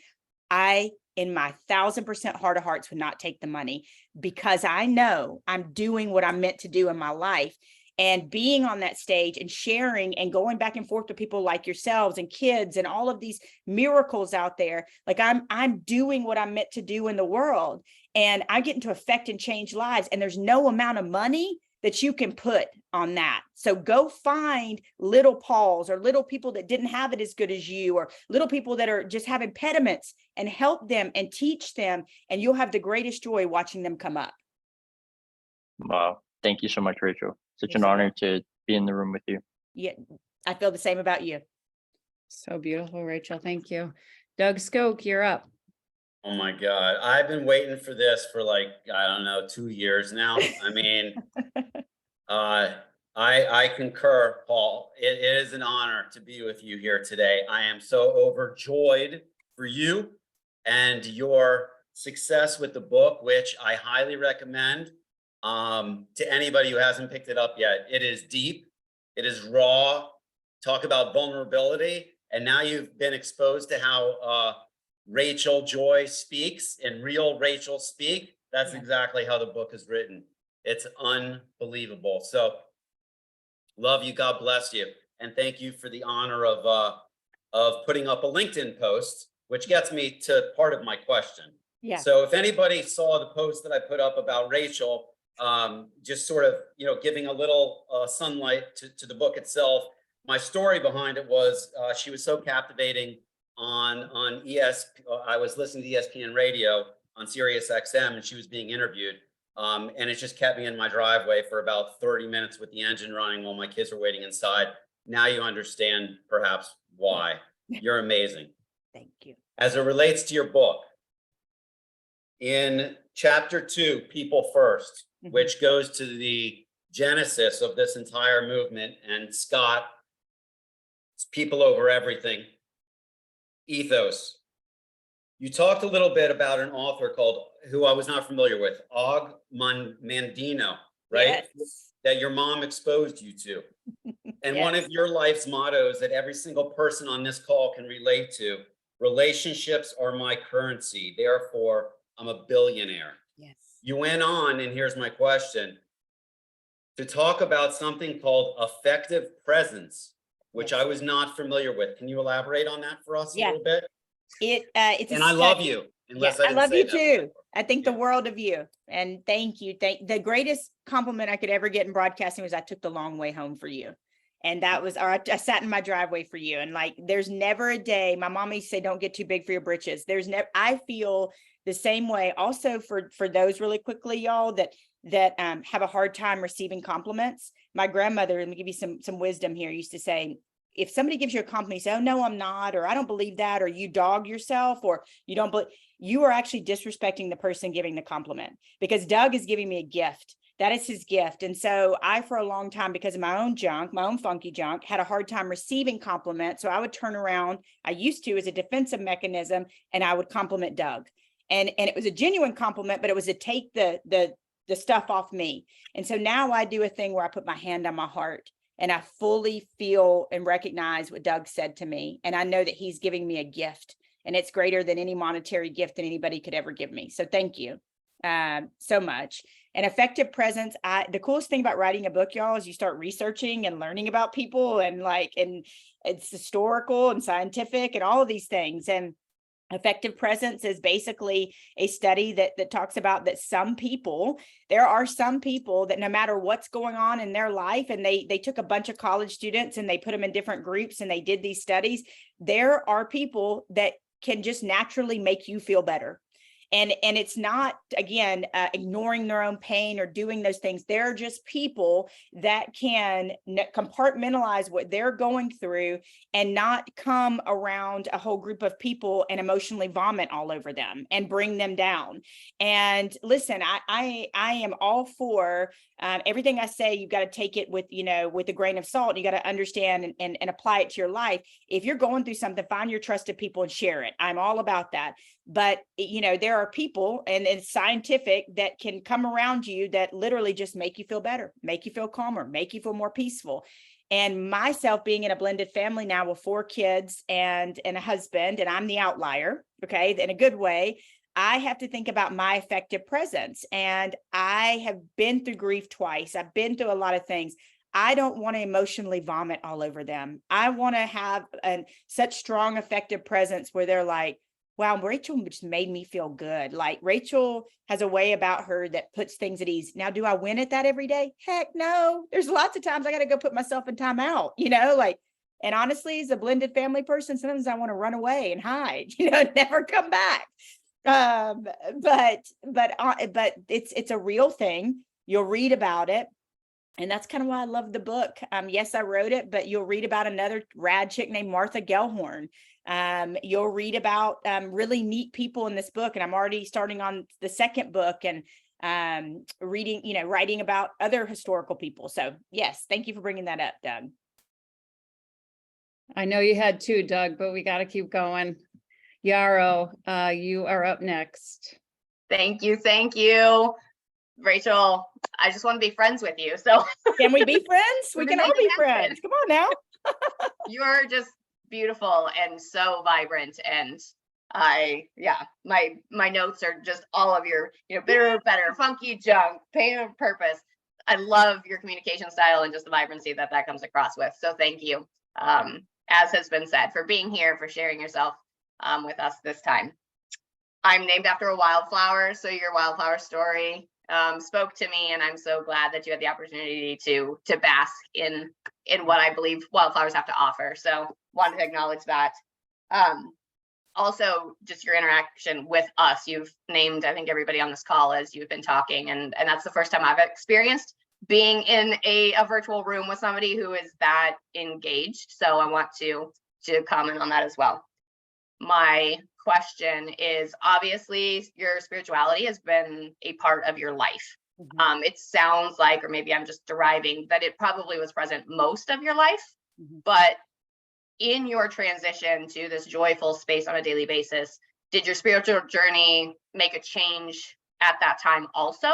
I, in my 1,000% heart of hearts, would not take the money, because I know I'm doing what I'm meant to do in my life. And being on that stage and sharing and going back and forth to people like yourselves and kids and all of these miracles out there, like I'm doing what I'm meant to do in the world, and I'm getting to affect and change lives. And there's no amount of money that you can put on that. So go find little Pauls or little people that didn't have it as good as you, or little people that are just have impediments, and help them and teach them. And you'll have the greatest joy watching them come up. Wow. Thank you so much, Rachel. Such Yes, an honor to be in the room with you. Yeah, I feel the same about you. So beautiful, Rachel. Thank you. Doug Skoke, you're up. Oh my God. I've been waiting for this for like, I don't know, 2 years now. I mean, I concur, Paul. It is an honor to be with you here today. I am so overjoyed for you and your success with the book, which I highly recommend to anybody who hasn't picked it up yet. It is deep. It is raw. Talk about vulnerability. And now you've been exposed to how Rachel Joy speaks and real Rachel speak. That's exactly how the book is written. It's unbelievable. So Love you. God bless you. And thank you for the honor of putting up a LinkedIn post, which gets me to part of my question. Yeah. So if anybody saw the post that I put up about Rachel, just sort of, giving a little sunlight to the book itself, my story behind it was she was so captivating on I was listening to ESPN radio on Sirius XM, and she was being interviewed. And it just kept me in my driveway for about 30 minutes with the engine running while my kids were waiting inside. Now you understand perhaps why. You're amazing. Thank you. As it relates to your book, in chapter 2, People First, which goes to the genesis of this entire movement, and Scott, it's people over everything, ethos. You talked a little bit about an author who I was not familiar with, Og Mandino, right? Yes. That your mom exposed you to. And Yes. one of your life's mottos that every single person on this call can relate to: relationships are my currency, therefore I'm a billionaire. Yes. You went on, and here's my question, to talk about something called effective presence, which Yes. I was not familiar with. Can you elaborate on that for us a Yeah. little bit? It's a And I love study. you. Yeah, Unless I didn't love say you that too. before. I think the Yeah. world of you, and thank you. The greatest compliment I could ever get in broadcasting was I took the long way home for you. And that was, or I sat in my driveway for you. And like, there's never a day, my mom used to say, don't get too big for your britches. There's never, I feel the same way also for those, really quickly, y'all, that have a hard time receiving compliments. My grandmother, let me give you some wisdom here, used to say, if somebody gives you a compliment, you say, oh, no, I'm not, or I don't believe that, or you dog yourself, or you don't believe, you are actually disrespecting the person giving the compliment, because Doug is giving me a gift. That is his gift. And so I, for a long time, because of my own junk, my own funky junk, had a hard time receiving compliments. So I would turn around, I used to, as a defensive mechanism, and I would compliment Doug. And it was a genuine compliment, but it was to take the stuff off me. And so now I do a thing where I put my hand on my heart, and I fully feel and recognize what Doug said to me. And I know that he's giving me a gift, and it's greater than any monetary gift that anybody could ever give me. So thank you so much. And effective presence. The coolest thing about writing a book, y'all, is you start researching and learning about people, and it's historical and scientific and all of these things. And effective presence is basically a study that talks about that there are some people that no matter what's going on in their life, and they took a bunch of college students and they put them in different groups and they did these studies, there are people that can just naturally make you feel better. And it's not, again, ignoring their own pain or doing those things. They're just people that can compartmentalize what they're going through and not come around a whole group of people and emotionally vomit all over them and bring them down. And listen, I am all for everything I say. You've got to take it with a grain of salt. You got to understand and apply it to your life. If you're going through something, find your trusted people and share it. I'm all about that. But, there are people, and it's scientific, that can come around you that literally just make you feel better, make you feel calmer, make you feel more peaceful. And myself being in a blended family now with 4 kids and a husband, and I'm the outlier, okay, in a good way, I have to think about my effective presence. And I have been through grief twice. I've been through a lot of things. I don't want to emotionally vomit all over them. I want to have such strong effective presence where they're like, wow, Rachel just made me feel good. Like, Rachel has a way about her that puts things at ease. Now, do I win at that every day? Heck no. There's lots of times I got to go put myself in timeout, and honestly, as a blended family person, sometimes I want to run away and hide, never come back. But it's a real thing. You'll read about it. And that's kind of why I love the book. Yes, I wrote it, but you'll read about another rad chick named Martha Gellhorn. You'll read about really neat people in this book. And I'm already starting on the second book and writing about other historical people. So yes, thank you for bringing that up, Doug. I know you had 2, Doug, but we got to keep going. Yarrow, you are up next. Thank you. Rachel, I just want to be friends with you. So can we be friends? We can all be friends. Come on now. You're just beautiful and so vibrant. And my notes are just all of your, bitter, better, funky junk, pain of purpose. I love your communication style and just the vibrancy that comes across with. So thank you, as has been said, for being here, for sharing yourself with us this time. I'm named after a wildflower, so your wildflower story spoke to me, and I'm so glad that you had the opportunity to bask in what I believe wildflowers have to offer. So wanted to acknowledge that. Also, just your interaction with us. You've named, I think, everybody on this call as you've been talking, and that's the first time I've experienced being in a virtual room with somebody who is that engaged. So I want to comment on that as well. My question is, obviously, your spirituality has been a part of your life. It sounds like, or maybe I'm just deriving, that it probably was present most of your life, but in your transition to this joyful space on a daily basis, did your spiritual journey make a change at that time also?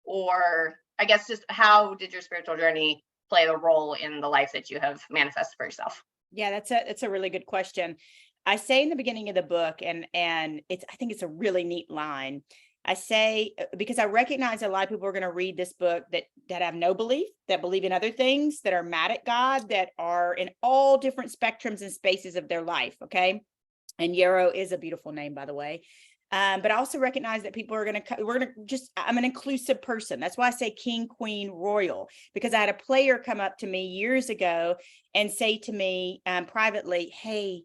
Or I guess just how did your spiritual journey play a role in the life that you have manifested for yourself? Yeah, that's a really good question. I say in the beginning of the book, and I think it's a really neat line. I say, because I recognize a lot of people are going to read this book that have no belief, that believe in other things, that are mad at God, that are in all different spectrums and spaces of their life. Okay. And Yarrow is a beautiful name, by the way. But I also recognize that people are I'm an inclusive person. That's why I say king, queen, royal, because I had a player come up to me years ago and say to me privately, hey,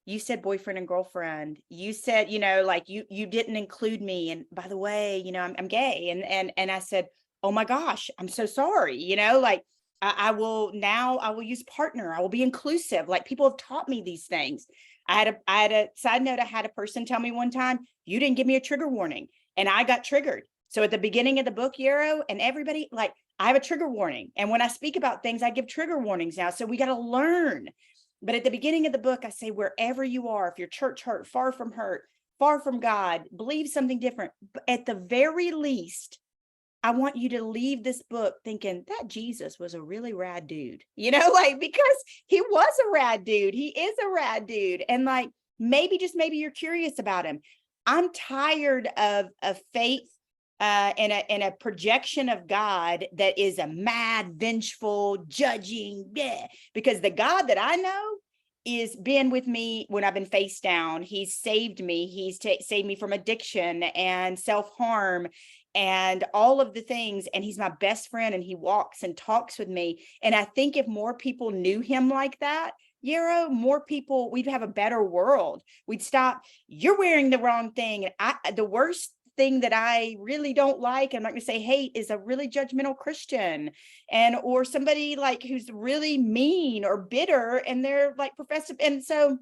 you said boyfriend and girlfriend. You said, like you didn't include me. And by the way, I'm gay. And I said, oh my gosh, I'm so sorry. Like I will use partner. I will be inclusive. Like people have taught me these things. I had a side note. I had a person tell me one time, you didn't give me a trigger warning, and I got triggered. So at the beginning of the book, Yarrow, and everybody, like, I have a trigger warning. And when I speak about things, I give trigger warnings now. So we got to learn. But at the beginning of the book, I say, wherever you are, if you're church hurt, far from God, believe something different. But at the very least, I want you to leave this book thinking that Jesus was a really rad dude, because he was a rad dude. He is a rad dude. And like, maybe you're curious about him. I'm tired of faith and a projection of God that is a mad, vengeful, judging, because the God that I know is been with me when I've been face down. He's saved me. He's saved me from addiction and self-harm and all of the things. And he's my best friend, and he walks and talks with me. And I think if more people knew him like that, Yarrow, more people, we'd have a better world. We'd stop, you're wearing the wrong thing. And the worst thing that I really don't like, I'm not going to say hate, is a really judgmental Christian or somebody like who's really mean or bitter, and they're like professive. And so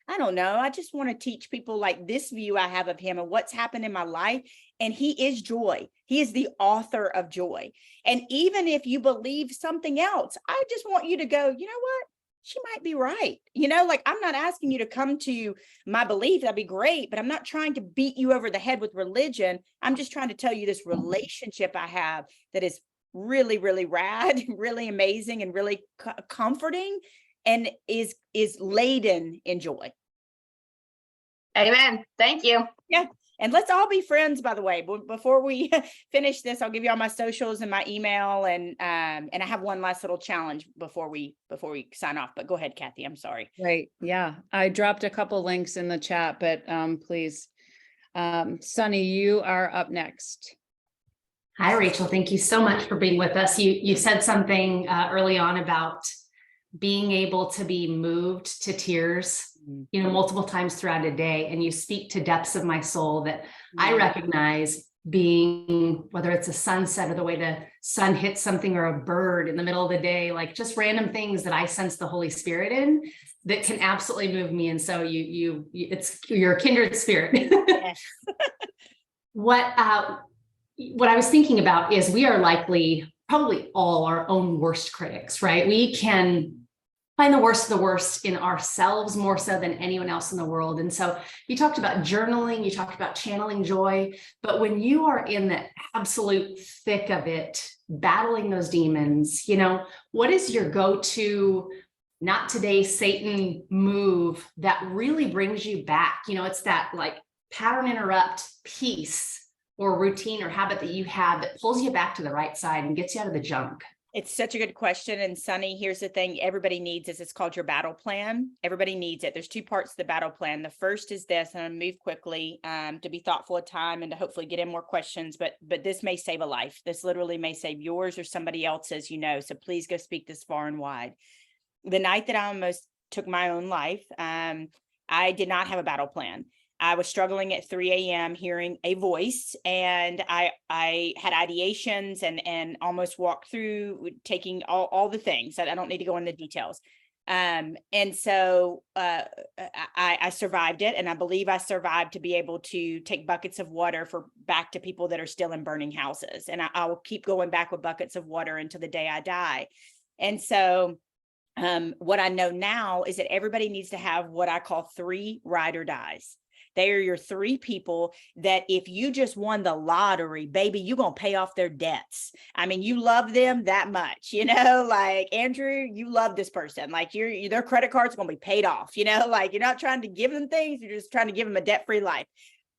I don't know. I just want to teach people like this view I have of him and what's happened in my life. And he is joy. He is the author of joy. And even if you believe something else, I just want you to go, you know what? She might be right. Like, I'm not asking you to come to my belief. That'd be great. But I'm not trying to beat you over the head with religion. I'm just trying to tell you this relationship I have that is really, really rad, really amazing, and really comforting, and is laden in joy. Amen. Thank you. Yeah. And let's all be friends, by the way. Before we finish this, I'll give you all my socials and my email. And I have one last little challenge before we sign off. But go ahead, Kathy. I'm sorry. Right. Yeah. I dropped a couple links in the chat, but please, Sunny, you are up next. Hi, Rachel. Thank you so much for being with us. You said something early on about being able to be moved to tears, multiple times throughout a day. And you speak to depths of my soul that I recognize, being, whether it's a sunset or the way the sun hits something, or a bird in the middle of the day, like just random things that I sense the Holy Spirit in that can absolutely move me. And so you're a kindred spirit. Yes. What I was thinking about is we are probably all our own worst critics, right? We can find the worst of the worst in ourselves more so than anyone else in the world. And so you talked about journaling, you talked about channeling joy, but when you are in the absolute thick of it, battling those demons, what is your go-to, not today, Satan move that really brings you back? It's that like pattern interrupt piece or routine or habit that you have that pulls you back to the right side and gets you out of the junk? It's such a good question. And Sunny, here's the thing everybody needs is it's called your battle plan. Everybody needs it. There's two parts to the battle plan. The first is this, and I'm gonna move quickly to be thoughtful of time and to hopefully get in more questions, but this may save a life. This literally may save yours or somebody else's, so please go speak this far and wide. The night that I almost took my own life, I did not have a battle plan. I was struggling at 3 a.m. hearing a voice, and I had ideations and almost walked through taking all the things. I don't need to go into details. And so I survived it, and I believe I survived to be able to take buckets of water back to people that are still in burning houses. And I will keep going back with buckets of water until the day I die. And so what I know now is that everybody needs to have what I call 3 ride or dies. They are your 3 people that if you just won the lottery, baby, you're going to pay off their debts. I mean, you love them that much, like Andrew, you love this person, like their credit card's going to be paid off, like you're not trying to give them things. You're just trying to give them a debt-free life.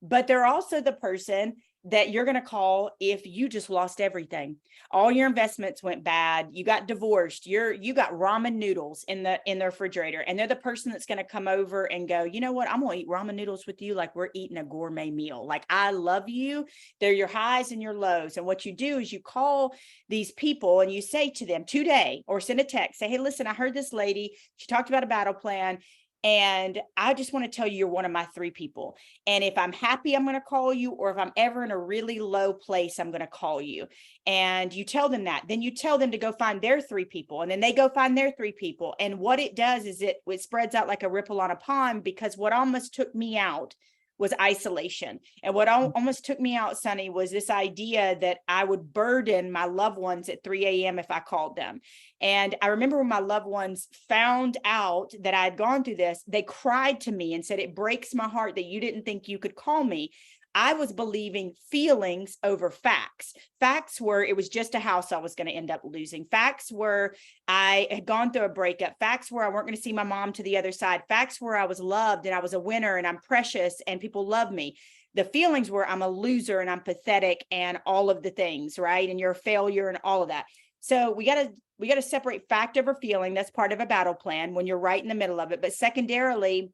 But they're also the person that you're going to call if you just lost everything. All your investments went bad. You got divorced. You got ramen noodles in the refrigerator, and they're the person that's going to come over and go, you know what? I'm going to eat ramen noodles with you like we're eating a gourmet meal. Like, I love you. They're your highs and your lows. And what you do is you call these people and you say to them today, or send a text, say, hey, listen, I heard this lady. She talked about a battle plan. And I just want to tell you, you're one of my 3 people. And if I'm happy, I'm going to call you. Or if I'm ever in a really low place, I'm going to call you. And you tell them that. Then you tell them to go find their 3 people. And then they go find their 3 people. And what it does is it spreads out like a ripple on a pond, because what almost took me out was isolation. And what almost took me out, Sunny, was this idea that I would burden my loved ones at 3 a.m. if I called them. And I remember when my loved ones found out that I had gone through this, they cried to me and said, it breaks my heart that you didn't think you could call me. I was believing feelings over facts. Facts were, it was just a house I was going to end up losing. Facts were, I had gone through a breakup. Facts were, I weren't going to see my mom to the other side. Facts were, I was loved and I was a winner and I'm precious and people love me. The feelings were, I'm a loser and I'm pathetic and all of the things, right? And you're a failure and all of that. So we got to separate fact over feeling. That's part of a battle plan when you're right in the middle of it. But secondarily,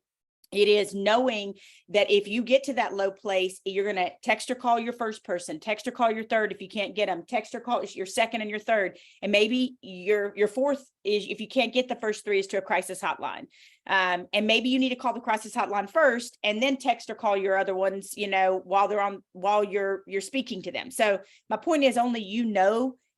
it is knowing that if you get to that low place, you're going to text or call your first person, text or call your third if you can't get them, text or call your second and your third. And maybe your fourth is, if you can't get the first 3, is to a crisis hotline. And maybe you need to call the crisis hotline first and then text or call your other ones, while you're speaking to them. So my point is, only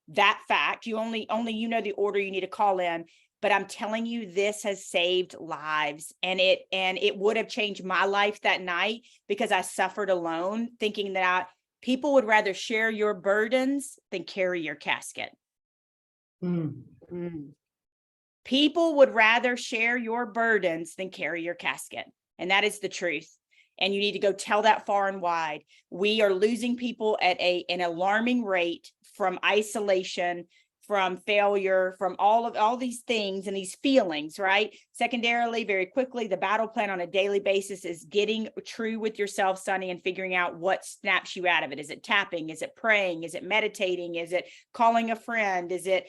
that fact, only the order you need to call in. But I'm telling you, this has saved lives, and it would have changed my life that night, because I suffered alone, thinking that people would rather share your burdens than carry your casket. People would rather share your burdens than carry your casket. And that is the truth. And you need to go tell that far and wide. We are losing people at an alarming rate from isolation, from failure, from all these things and these feelings, right? Secondarily, very quickly, the battle plan on a daily basis is getting true with yourself, Sunny, and figuring out what snaps you out of it. Is it tapping? Is it praying? Is it meditating? Is it calling a friend? Is it,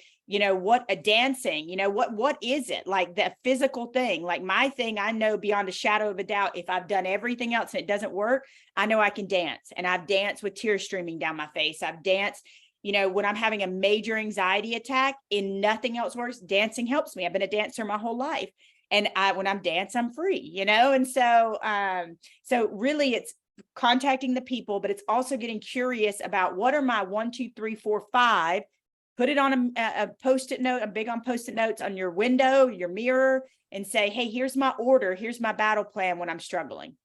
dancing? What is it? Like that physical thing, like my thing, I know beyond a shadow of a doubt, if I've done everything else and it doesn't work, I know I can dance. And I've danced with tears streaming down my face. I've danced, when I'm having a major anxiety attack and nothing else works, dancing helps me. I've been a dancer my whole life. And when I'm dance, I'm free, And so really it's contacting the people, but it's also getting curious about what are my 1, 2, 3, 4, 5, put it on a Post-it note. I'm big on Post-it notes on your window, your mirror, and say, hey, here's my order. Here's my battle plan when I'm struggling.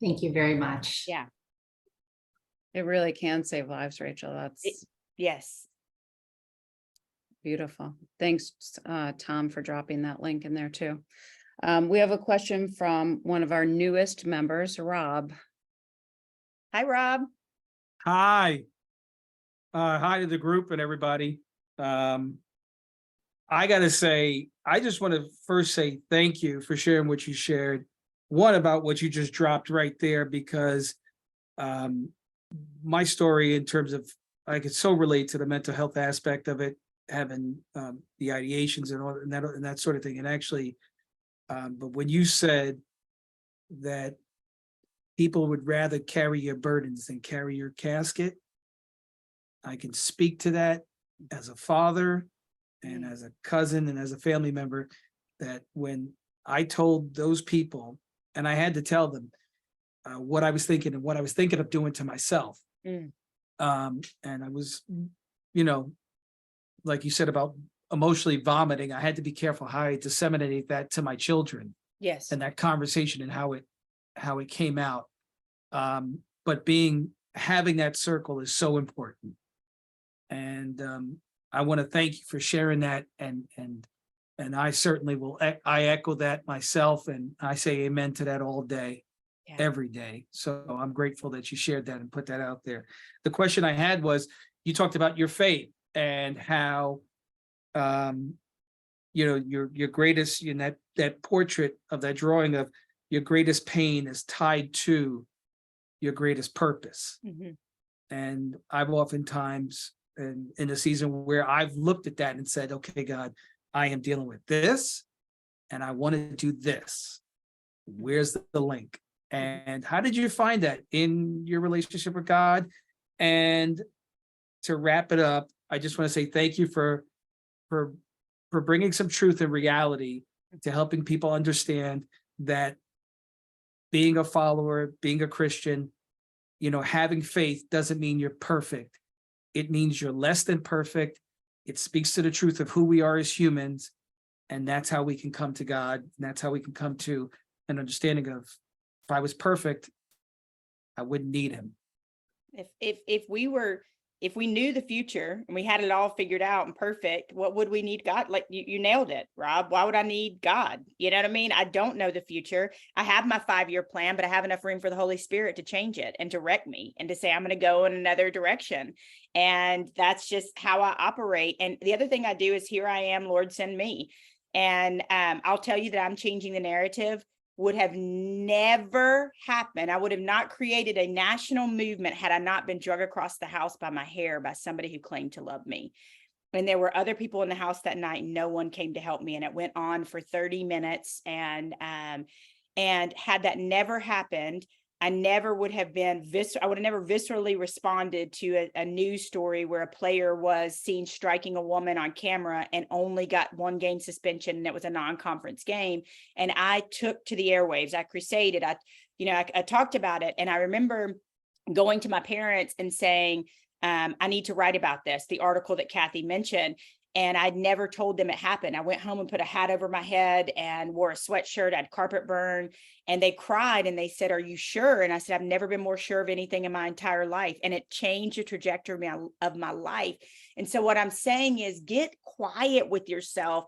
Thank you very much. Yeah. It really can save lives, Rachel. Yes. Beautiful. Thanks, Tom, for dropping that link in there too. We have a question from one of our newest members, Rob. Hi, Rob. Hi. Hi to the group and everybody. I got to say, I just want to first say thank you for sharing what you shared. One, about what you just dropped right there, because my story in terms of, I could so relate to the mental health aspect of it, having the ideations and all and that sort of thing. And actually, but when you said that people would rather carry your burdens than carry your casket, I can speak to that as a father and as a cousin and as a family member, that when I told those people, and I had to tell them what I was thinking and what I was thinking of doing to myself. And I was, you know, like you said about emotionally vomiting, I had to be careful how I disseminate that to my children. Yes. And that conversation and how it came out. But having that circle is so important. And I want to thank you for sharing that. And I certainly will, I echo that myself, and I say amen to that all day, every day. So I'm grateful that you shared that and put that out there. The question I had was, you talked about your faith and how, you know, your greatest, you know, that portrait of that drawing of your greatest pain is tied to your greatest purpose. And I've oftentimes in a season where I've looked at that and said, okay, God, I am dealing with this and I want to do this. Where's the link? And how did you find that in your relationship with God? And to wrap it up, I just want to say thank you for bringing some truth and reality to helping people understand that being a follower, being a Christian, you know, having faith doesn't mean you're perfect. It means you're less than perfect. It speaks to the truth of who we are as humans. And that's how we can come to God. And that's how we can come to an understanding of, if I was perfect, I wouldn't need him. If we knew the future and we had it all figured out and perfect, what would we need God? Like you nailed it, Rob. Why would I need God? You know what I mean? I don't know the future. I have my 5-year plan, but I have enough room for the Holy Spirit to change it and direct me and to say, I'm going to go in another direction. And that's just how I operate. And the other thing I do is, here I am, Lord, send me. And I'll tell you that I'm changing the narrative would have never happened. I would have not created a national movement had I not been drug across the house by my hair by somebody who claimed to love me. And there were other people in the house that night. No one came to help me. And it went on for 30 minutes. And had that never happened, I never would have been I would have never viscerally responded to a news story where a player was seen striking a woman on camera and only got 1 game suspension, and it was a non-conference game. And I took to the airwaves. I crusaded. I talked about it. And I remember going to my parents and saying, I need to write about this, the article that Kathy mentioned. And I'd never told them it happened. I went home and put a hat over my head and wore a sweatshirt. I had carpet burn, and they cried and they said, are you sure? And I said, I've never been more sure of anything in my entire life. And it changed the trajectory of my life. And so what I'm saying is, get quiet with yourself.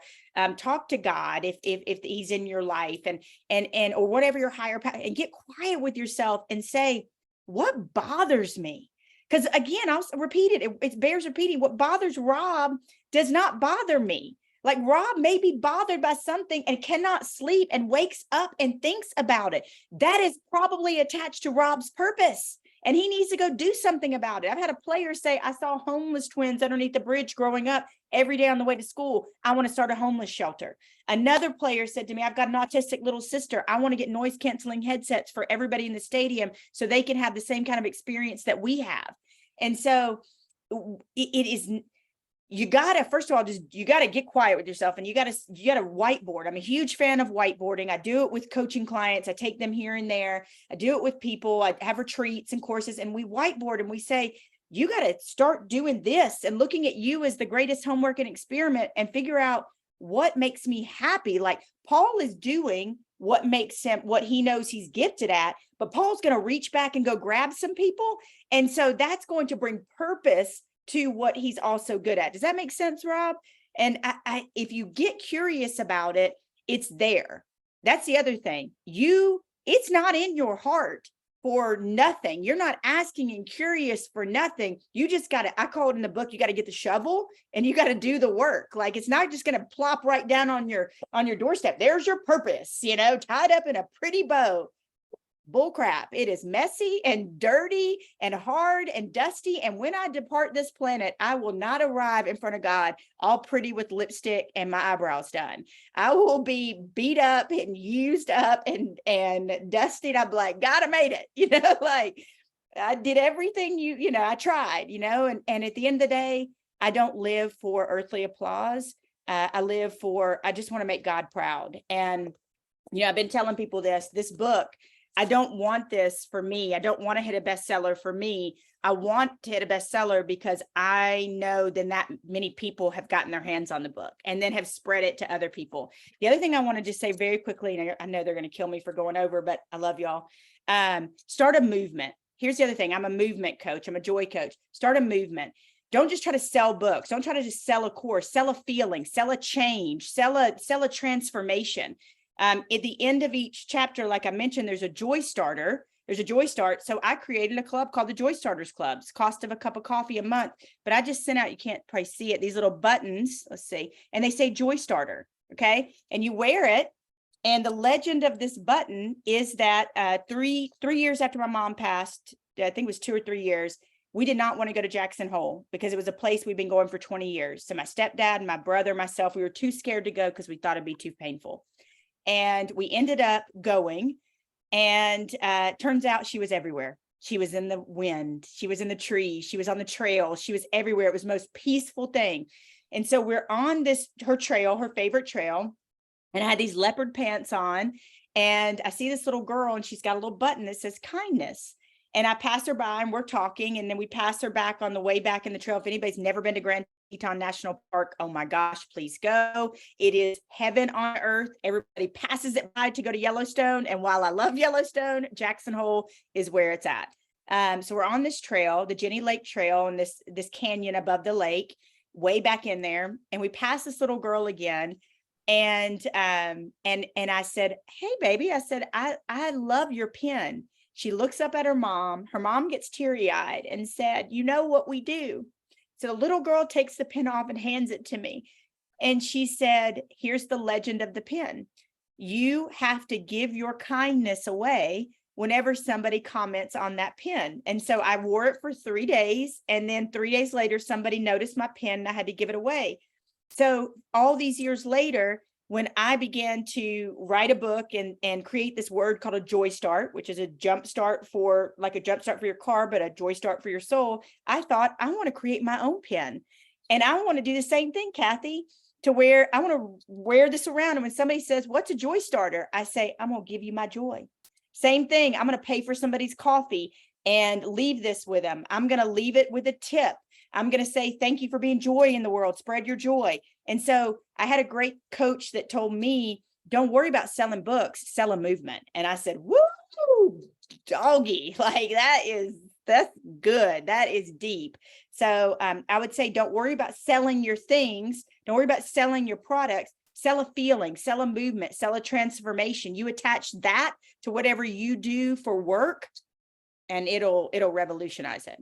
Talk to God if he's in your life and or whatever your higher power, and get quiet with yourself and say, what bothers me? Because again, I'll repeat it. It bears repeating. What bothers Rob does not bother me. Like, Rob may be bothered by something and cannot sleep and wakes up and thinks about it. That is probably attached to Rob's purpose, and he needs to go do something about it. I've had a player say, I saw homeless twins underneath the bridge growing up every day on the way to school. I want to start a homeless shelter. Another player said to me, I've got an autistic little sister. I want to get noise canceling headsets for everybody in the stadium so they can have the same kind of experience that we have. And so it is, you gotta, first of all, you gotta get quiet with yourself, and you gotta whiteboard. I'm a huge fan of whiteboarding. I do it with coaching clients. I take them here and there. I do it with people. I have retreats and courses, and we whiteboard and we say, you gotta start doing this and looking at you as the greatest homework and experiment and figure out what makes me happy. Like, Paul is doing what makes him, what he knows he's gifted at, but Paul's going to reach back and go grab some people. And so that's going to bring purpose to what he's also good at. Does that make sense, Rob? And if you get curious about it, it's there. That's the other thing. It's not in your heart for nothing. You're not asking and curious for nothing. You just got to, I call it in the book, you got to get the shovel and you got to do the work. Like, it's not just going to plop right down on your doorstep. There's your purpose, tied up in a pretty bow. bullcrap. It is messy and dirty and hard and dusty. And when I depart this planet, I will not arrive in front of God all pretty with lipstick and my eyebrows done. I will be beat up and used up and dusty. I'm like, God, I made it, like I did everything I tried, and at the end of the day, I don't live for earthly applause. I just want to make God proud. And, I've been telling people this book, I don't want this for me. I don't want to hit a bestseller for me. I want to hit a bestseller because I know then that many people have gotten their hands on the book and then have spread it to other people. The other thing I want to just say very quickly, and I know they're going to kill me for going over, but I love y'all. Start a movement. Here's the other thing. I'm a movement coach. I'm a joy coach. Start a movement. Don't just try to sell books. Don't try to just sell a course, sell a feeling, sell a change, sell a transformation. At the end of each chapter, like I mentioned, there's a joy starter. There's a joy start. So I created a club called the Joy Starters Club. It's cost of a cup of coffee a month, but I just sent out, you can't probably see it, these little buttons, let's see, and they say Joy Starter. Okay. And you wear it. And the legend of this button is that 3 years after my mom passed, I think it was 2 or 3 years, we did not want to go to Jackson Hole because it was a place we'd been going for 20 years. So my stepdad, my brother, myself, we were too scared to go because we thought it'd be too painful. And we ended up going, and turns out she was everywhere. She was in the wind. She was in the trees. She was on the trail. She was everywhere. It was the most peaceful thing. And so we're on her trail, her favorite trail. And I had these leopard pants on, and I see this little girl, and she's got a little button that says kindness. And I pass her by, and we're talking, and then we pass her back on the way back in the trail. If anybody's never been to Grand Teton National Park, oh my gosh, please go. It is heaven on earth. Everybody passes it by to go to Yellowstone. And while I love Yellowstone, Jackson Hole is where it's at. So we're on this trail, the Jenny Lake Trail, and this canyon above the lake, way back in there. And we pass this little girl again. And I said, hey, baby, I said, I love your pen. She looks up at her mom. Her mom gets teary-eyed and said, you know what we do? So the little girl takes the pen off and hands it to me. And she said, here's the legend of the pen. You have to give your kindness away whenever somebody comments on that pen. And so I wore it for 3 days. And then 3 days later, somebody noticed my pen and I had to give it away. So all these years later, when I began to write a book and create this word called a joy start, which is a jump start for your car, but a joy start for your soul, I thought I want to create my own pen. And I want to do the same thing, Kathy, to where I want to wear this around. And when somebody says, what's a joy starter? I say, I'm going to give you my joy. Same thing. I'm going to pay for somebody's coffee and leave this with them. I'm going to leave it with a tip. I'm going to say, thank you for being joy in the world. Spread your joy. And so I had a great coach that told me, don't worry about selling books, sell a movement. And I said, woo, doggy, like that's good. That is deep. So I would say, don't worry about selling your things. Don't worry about selling your products. Sell a feeling, sell a movement, sell a transformation. You attach that to whatever you do for work, and it'll revolutionize it.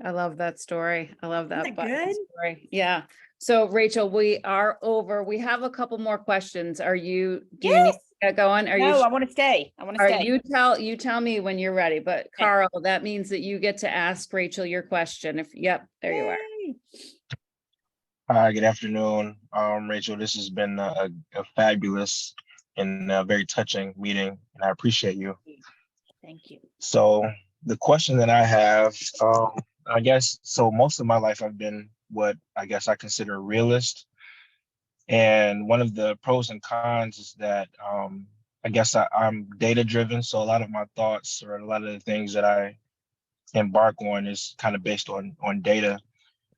I love that story. I love that. Isn't that good? Story. Yeah. So Rachel, we are over. We have a couple more questions. Do you need to get going? I want to stay. You tell me when you're ready, but okay. Carl, that means that you get to ask Rachel your question. There you are. Hi, good afternoon. Rachel, this has been a fabulous and very touching meeting, and I appreciate you. Thank you. So the question that I have, I guess, so most of my life I've been what I guess I consider a realist. And one of the pros and cons is that I guess I'm data driven. So a lot of my thoughts or a lot of the things that I embark on is kind of based on data.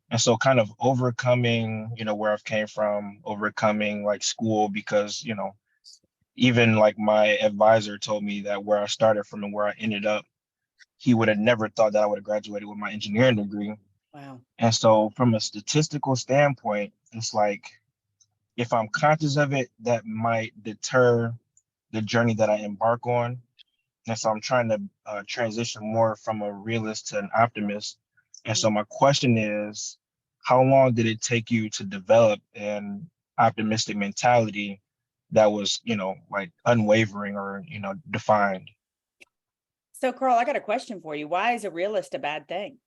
And so kind of overcoming, where I've came from, overcoming like school, because, even like my advisor told me that where I started from and where I ended up, he would have never thought that I would have graduated with my engineering degree. Wow. And so from a statistical standpoint, it's like, if I'm conscious of it, that might deter the journey that I embark on. And so I'm trying to transition more from a realist to an optimist. And so my question is, how long did it take you to develop an optimistic mentality that was, like unwavering or, defined. So Carl, I got a question for you. Why is a realist a bad thing?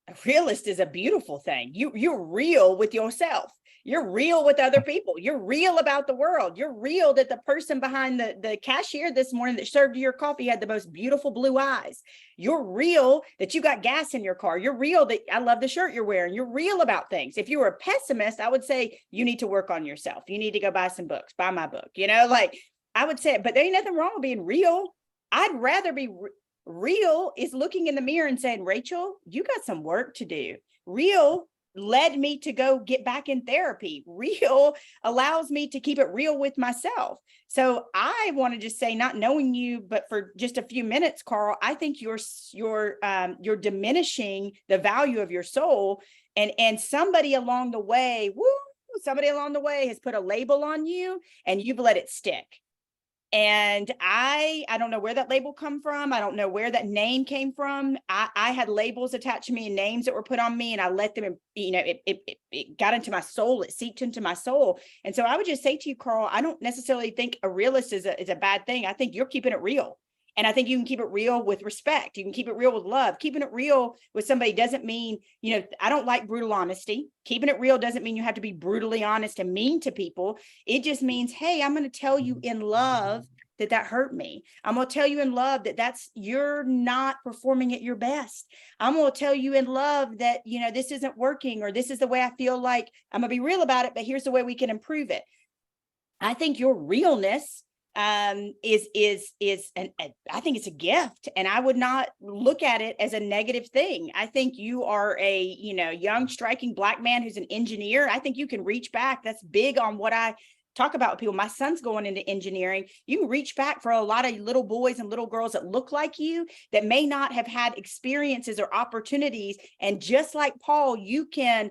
A realist is a beautiful thing. You're real with yourself. You're real with other people. You're real about the world. You're real that the person behind the cashier this morning that served you your coffee had the most beautiful blue eyes. You're real that you got gas in your car. You're real that I love the shirt you're wearing. You're real about things. If you were a pessimist, I would say you need to work on yourself. You need to go buy some books, buy my book, like I would say, but there ain't nothing wrong with being real. I'd rather be real is looking in the mirror and saying, Rachel, you got some work to do. Real led me to go get back in therapy. Real allows me to keep it real with myself. So I want to just say, not knowing you, but for just a few minutes, Carl, I think you're diminishing the value of your soul. And somebody along the way, somebody along the way has put a label on you and you've let it stick. And I don't know where that label come from. I don't know where that name came from. I had labels attached to me and names that were put on me, and I let them, it got into my soul. It seeped into my soul. And so I would just say to you, Carl, I don't necessarily think a realist is a bad thing. I think you're keeping it real. And I think you can keep it real with respect. You can keep it real with love. Keeping it real with somebody doesn't mean, I don't like brutal honesty. Keeping it real doesn't mean you have to be brutally honest and mean to people. It just means, hey, I'm going to tell you in love that hurt me. I'm going to tell you in love that you're not performing at your best. I'm going to tell you in love that, this isn't working, or this is the way I feel like. I'm going to be real about it, but here's the way we can improve it. I think your realness I think it's a gift, and I would not look at it as a negative thing. I think you are a, young, striking Black man who's an engineer. I think you can reach back. That's big on what I talk about with people. My son's going into engineering. You can reach back for a lot of little boys and little girls that look like you, that may not have had experiences or opportunities. And just like Paul, you can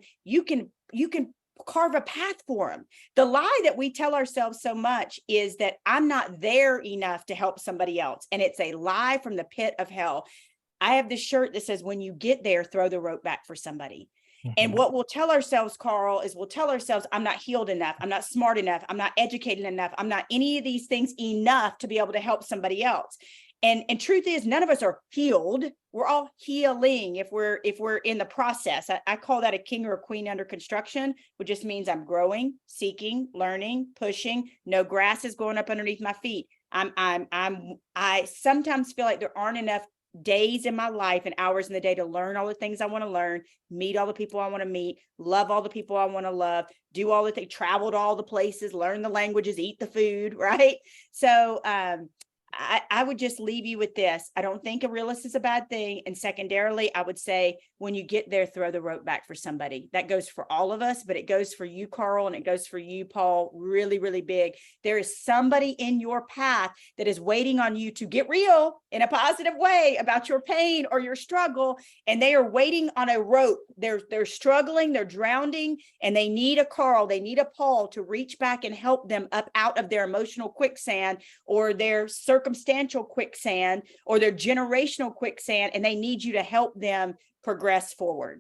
carve a path for them. The lie that we tell ourselves so much is that I'm not there enough to help somebody else. And it's a lie from the pit of hell. I have this shirt that says, when you get there, throw the rope back for somebody. And what we'll tell ourselves, Carl, is we'll tell ourselves, I'm not healed enough. I'm not smart enough. I'm not educated enough. I'm not any of these things enough to be able to help somebody else. And truth is, none of us are healed. We're all healing if we're in the process. I call that a king or a queen under construction, which just means I'm growing, seeking, learning, pushing. No grass is going up underneath my feet. I sometimes feel like there aren't enough days in my life and hours in the day to learn all the things I want to learn, meet all the people I want to meet, love all the people I want to love, do all the things, travel to all the places, learn the languages, eat the food, right? So I would just leave you with this. I don't think a realist is a bad thing. And secondarily, I would say when you get there, throw the rope back for somebody. That goes for all of us, but it goes for you, Carl, and it goes for you, Paul, really, really big. There is somebody in your path that is waiting on you to get real in a positive way about your pain or your struggle. And they are waiting on a rope. They're struggling, they're drowning, and they need a Carl, they need a Paul to reach back and help them up out of their emotional quicksand or their circumstantial quicksand or their generational quicksand, and they need you to help them progress forward.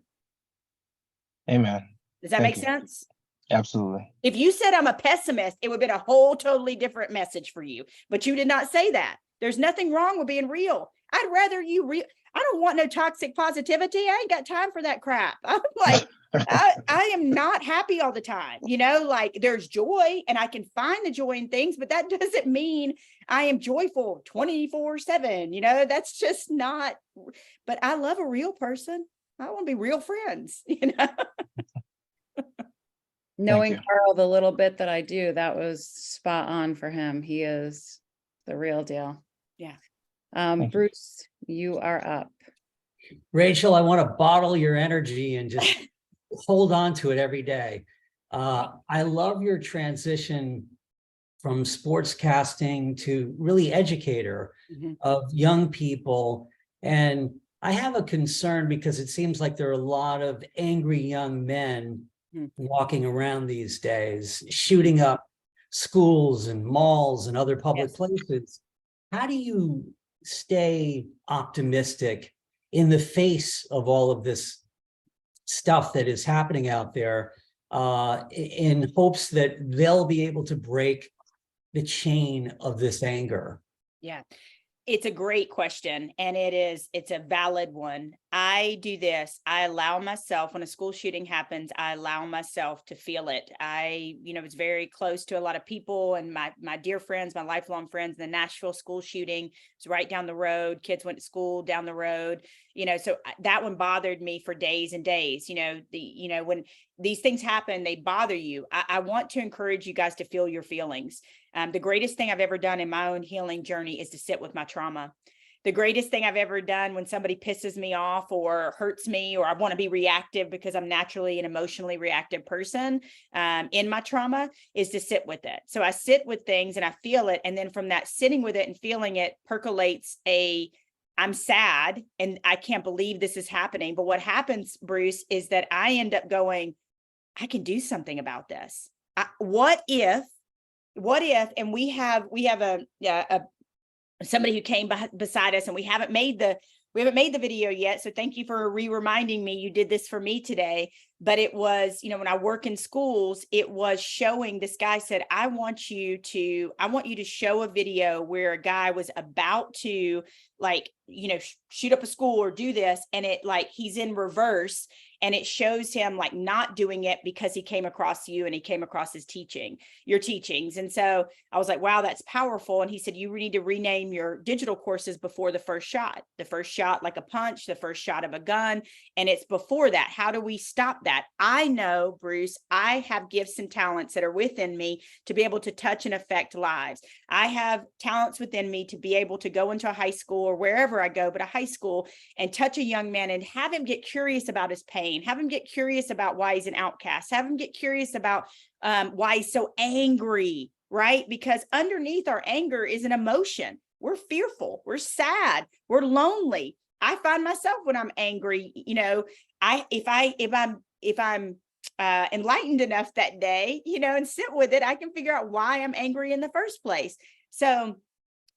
Amen. Does that make sense? Absolutely. If you said I'm a pessimist, it would have been a whole totally different message for you, but you did not say that. There's nothing wrong with being real. I'd rather you I don't want no toxic positivity. I ain't got time for that crap. I'm like, I am not happy all the time. Like there's joy and I can find the joy in things, but that doesn't mean I am joyful 24/7. That's just not, but I love a real person. I want to be real friends, Knowing Carl the little bit that I do, that was spot on for him. He is the real deal. Yeah. Bruce, you are up. Rachel, I want to bottle your energy and just hold on to it every day. I love your transition from sportscasting to really educator of young people. And I have a concern because it seems like there are a lot of angry young men walking around these days, shooting up schools and malls and other public places. How do you stay optimistic in the face of all of this stuff that is happening out there, in hopes that they'll be able to break the chain of this anger? Yeah. It's a great question, and it's a valid one. I do this. I allow myself, when a school shooting happens, I allow myself to feel it. I, was very close to a lot of people and my dear friends, my lifelong friends. The Nashville school shooting was right down the road. Kids went to school down the road, so that one bothered me for days and days. When these things happen, they bother you. I want to encourage you guys to feel your feelings. The greatest thing I've ever done in my own healing journey is to sit with my trauma. The greatest thing I've ever done when somebody pisses me off or hurts me, or I want to be reactive because I'm naturally an emotionally reactive person in my trauma, is to sit with it. So I sit with things and I feel it. And then from that sitting with it and feeling it percolates I'm sad and I can't believe this is happening. But what happens, Bruce, is that I end up going, I can do something about this. What if, and we have somebody who came beside us, and we haven't made the video yet. So thank you for reminding me. You did this for me today, but it was, when I work in schools, it was showing. This guy said, I want you to show a video where a guy was about to shoot up a school or do this. And it he's in reverse, and it shows him not doing it because he came across you and he came across your teachings. And so I was like, wow, that's powerful. And he said, you need to rename your digital courses before the first shot like a punch, the first shot of a gun. And it's before that. How do we stop that? I know, Bruce, I have gifts and talents that are within me to be able to touch and affect lives. I have talents within me to be able to go into a high school or wherever I go, but a high school, and touch a young man and have him get curious about his pain, have him get curious about why he's an outcast, have him get curious about why he's so angry, right? Because underneath our anger is an emotion. We're fearful, we're sad, we're lonely. I find myself when I'm angry, if I'm enlightened enough that day, and sit with it, I can figure out why I'm angry in the first place. So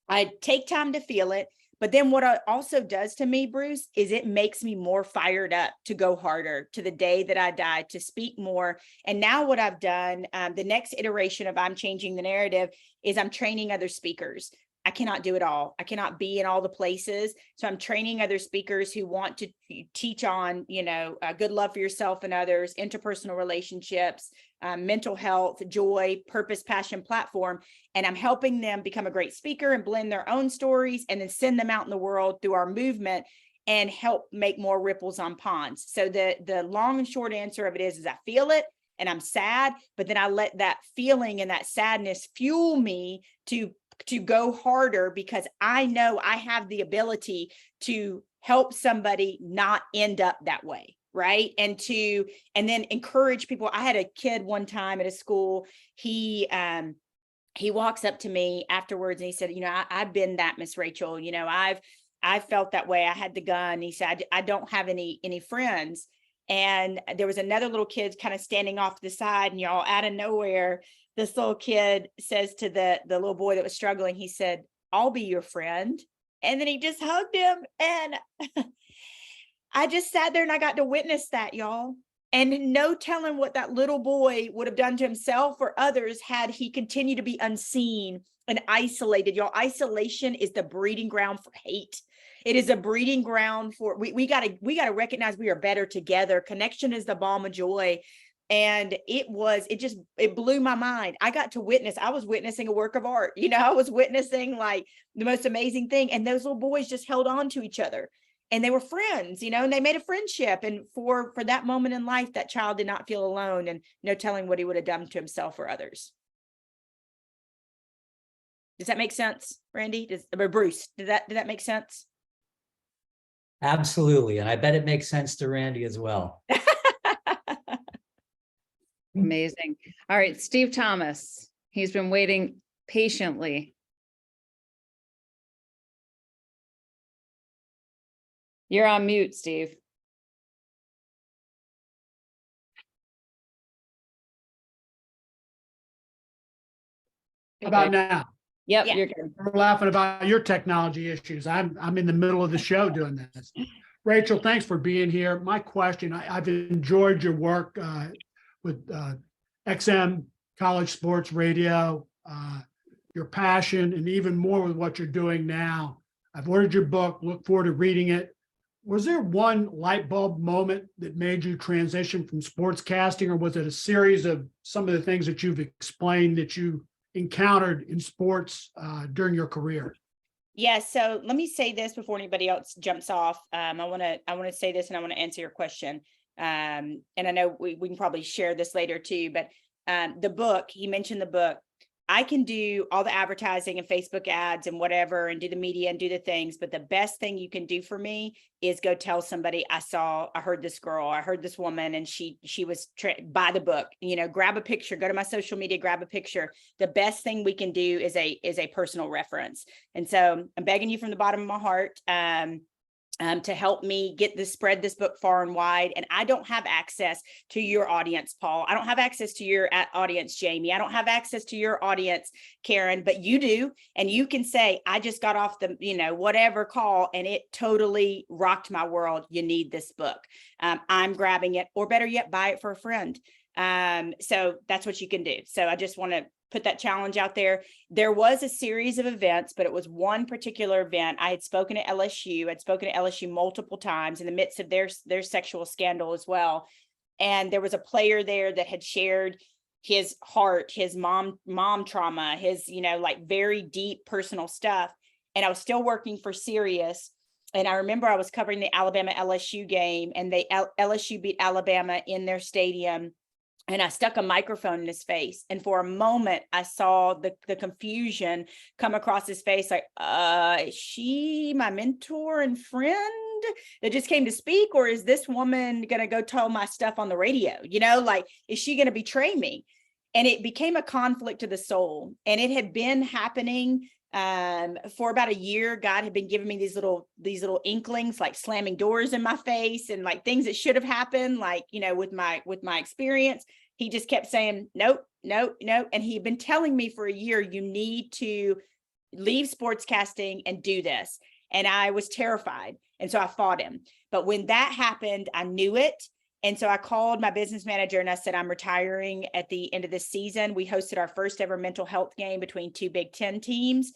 I take time to feel it. But then what it also does to me, Bruce, is it makes me more fired up to go harder, to the day that I die, to speak more. And now what I've done, the next iteration of I'm changing the narrative, is I'm training other speakers. I cannot do it all. I cannot be in all the places. So I'm training other speakers who want to teach on, good love for yourself and others, interpersonal relationships, mental health, joy, purpose, passion, platform. And I'm helping them become a great speaker and blend their own stories and then send them out in the world through our movement and help make more ripples on ponds. So the long and short answer of it is I feel it and I'm sad, but then I let that feeling and that sadness fuel me to go harder, because I know I have the ability to help somebody not end up that way. Right. And then encourage people. I had a kid one time at a school. He walks up to me afterwards and he said, I've been that, Miss Rachel, I've felt that way. I had the gun. He said, I don't have any friends. And there was another little kid kind of standing off to the side, and y'all, out of nowhere, this little kid says to the little boy that was struggling, he said, I'll be your friend. And then he just hugged him. And I just sat there and I got to witness that, y'all. And no telling what that little boy would have done to himself or others had he continued to be unseen and isolated. Y'all, isolation is the breeding ground for hate. It is a breeding ground for, we gotta recognize we are better together. Connection is the balm of joy. And it blew my mind. I got to witness, I was witnessing a work of art. I was witnessing the most amazing thing. And those little boys just held on to each other and they were friends, and they made a friendship. And for that moment in life, that child did not feel alone, and no telling what he would have done to himself or others. Does that make sense, Randy? Or Bruce, did that make sense? Absolutely. And I bet it makes sense to Randy as well. Amazing. All right, Steve Thomas. He's been waiting patiently. You're on mute, Steve. How about now? Yep, Yeah. you're good. We're laughing about your technology issues. I'm in the middle of the show doing this. Rachel, thanks for being here. My question, I've enjoyed your work with XM College Sports Radio, your passion, and even more with what you're doing now. I've ordered your book, look forward to reading it. Was there one light bulb moment that made you transition from sportscasting, or was it a series of some of the things that you've explained that you encountered in sports during your career? Yeah, so let me say this before anybody else jumps off. I want to say this, and I want to answer your question. And I know we can probably share this later too, but the book, he mentioned the book. I can do all the advertising and Facebook ads and whatever, and do the media and do the things. But the best thing you can do for me is go tell somebody, I heard this girl, I heard this woman, and she was buy the book, grab a picture, go to my social media, grab a picture. The best thing we can do is a personal reference. And so I'm begging you from the bottom of my heart, to help me spread this book far and wide. And I don't have access to your audience, Paul. I don't have access to your audience, Jamie. I don't have access to your audience, Karen, but you do. And you can say, I just got off the, whatever call, and it totally rocked my world. You need this book. I'm grabbing it, or better yet, buy it for a friend. So that's what you can do. So I just want to put that challenge out there. There was a series of events, but it was one particular event. I had spoken at LSU. I'd spoken at LSU multiple times in the midst of their sexual scandal as well. And there was a player there that had shared his heart, his mom trauma, his, very deep personal stuff. And I was still working for Sirius. And I remember I was covering the Alabama LSU game, and LSU beat Alabama in their stadium. And I stuck a microphone in his face. And for a moment, I saw the confusion come across his face, like, is she my mentor and friend that just came to speak? Or is this woman going to go tell my stuff on the radio? Is she going to betray me? And it became a conflict to the soul. And it had been happening for about a year. God had been giving me these little inklings, like slamming doors in my face, and like things that should have happened, like, with my experience. He just kept saying, nope. And he had been telling me for a year, you need to leave sportscasting and do this. And I was terrified. And so I fought him. But when that happened, I knew it. And so I called my business manager and I said, I'm retiring at the end of this season. We hosted our first ever mental health game between two Big Ten teams.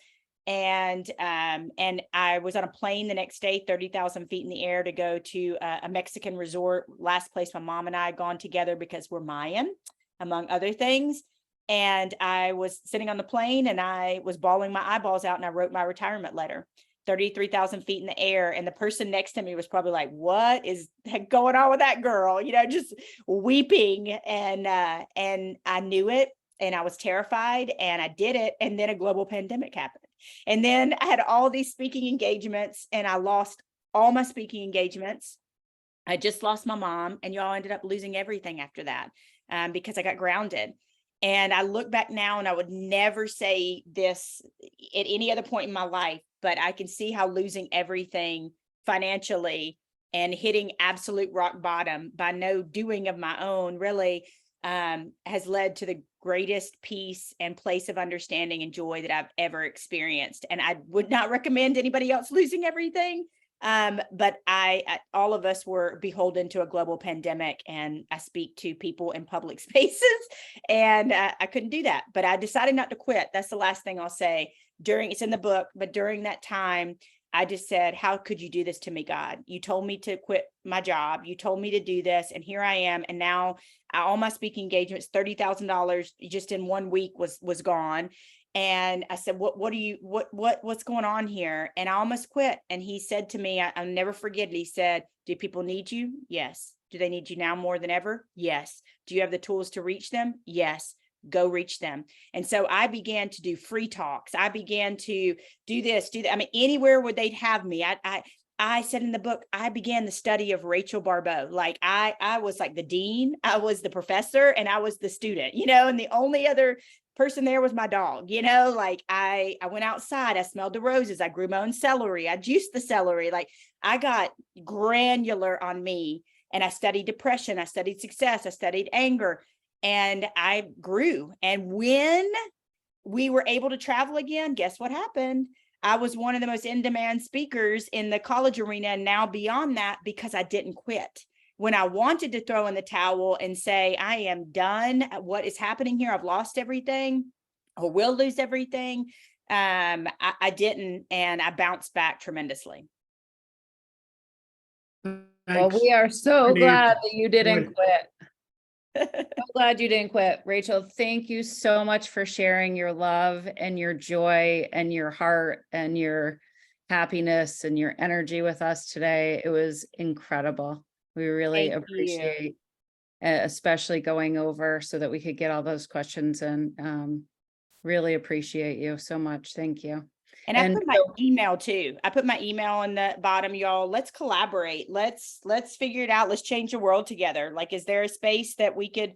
And I was on a plane the next day, 30,000 feet in the air, to go to a Mexican resort, last place my mom and I had gone together because we're Mayan, among other things. And I was sitting on the plane and I was bawling my eyeballs out, and I wrote my retirement letter, 33,000 feet in the air. And the person next to me was probably like, what is going on with that girl? Just weeping. And I knew it, and I was terrified, and I did it. And then a global pandemic happened. And then I had all these speaking engagements, and I lost all my speaking engagements. I just lost my mom, and y'all ended up losing everything after that because I got grounded. And I look back now, and I would never say this at any other point in my life, but I can see how losing everything financially and hitting absolute rock bottom by no doing of my own really has led to the greatest peace and place of understanding and joy that I've ever experienced. And I would not recommend anybody else losing everything. But all of us were beholden to a global pandemic, and I speak to people in public spaces, and I couldn't do that, but I decided not to quit. That's the last thing I'll say. It's in the book, but during that time, I just said, how could you do this to me, God? You told me to quit my job. You told me to do this. And here I am. And now all my speaking engagements, $30,000 just in 1 week was gone. And I said, what's going on here? And I almost quit. And he said to me, I'll never forget it. He said, do people need you? Yes. Do they need you now more than ever? Yes. Do you have the tools to reach them? Yes. Go reach them. And so I began to do free talks. I began to do this, do that. I mean, anywhere where they'd have me. I said in the book, I began the study of Rachel Baribeau. Like I was like the dean, I was the professor, and I was the student, and the only other person there was my dog, like I went outside, I smelled the roses, I grew my own celery, I juiced the celery. Like I got granular on me, and I studied depression, I studied success, I studied anger. And I grew. And when we were able to travel again, guess what happened? I was one of the most in-demand speakers in the college arena, and now beyond that, because I didn't quit. When I wanted to throw in the towel and say, I am done, what is happening here? I've lost everything. or will lose everything. I didn't, and I bounced back tremendously. Well, Thanks. we are so Good glad answer. that you didn't Good. quit. So glad you didn't quit. Rachel, thank you so much for sharing your love and your joy and your heart and your happiness and your energy with us today. It was incredible. We really Thank you. appreciate, especially going over so that we could get all those questions in. Really appreciate you so much. Thank you. And I And put my email too. I put my email in the bottom, y'all. Let's collaborate. Let's figure it out. Let's change the world together. Like, is there a space that we could,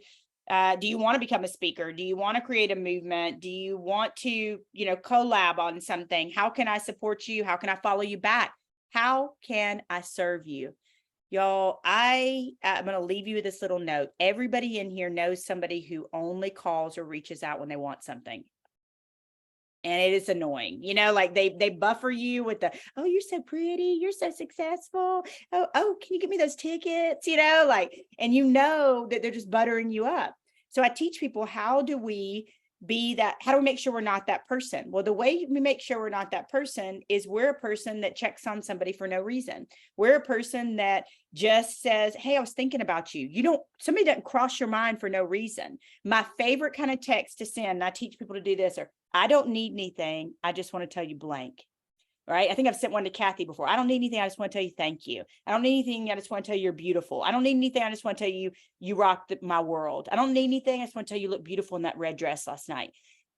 do you want to become a speaker? Do you want to create a movement? Do you want to, you know, collab on something? How can I support you? How can I follow you back? How can I serve you? Y'all, I'm going to leave you with this little note. Everybody in here knows somebody who only calls or reaches out when they want something. And it is annoying, you know, like they buffer you with the, oh, you're so pretty, you're so successful. Oh, can you get me those tickets? You know, like, and you know that they're just buttering you up. So I teach people, how do we be that? How do we make sure we're not that person? Well, the way we make sure we're not that person is we're a person that checks on somebody for no reason. We're a person that just says, hey, I was thinking about you. Somebody doesn't cross your mind for no reason. My favorite kind of text to send, and I teach people to do this, or I don't need anything. I just want to tell you blank. Right. I think I've sent one to Kathy before. I don't need anything. I just want to tell you thank you. I don't need anything. I just want to tell you you're beautiful. I don't need anything. I just want to tell you you rocked my world. I don't need anything. I just want to tell you look beautiful in that red dress last night.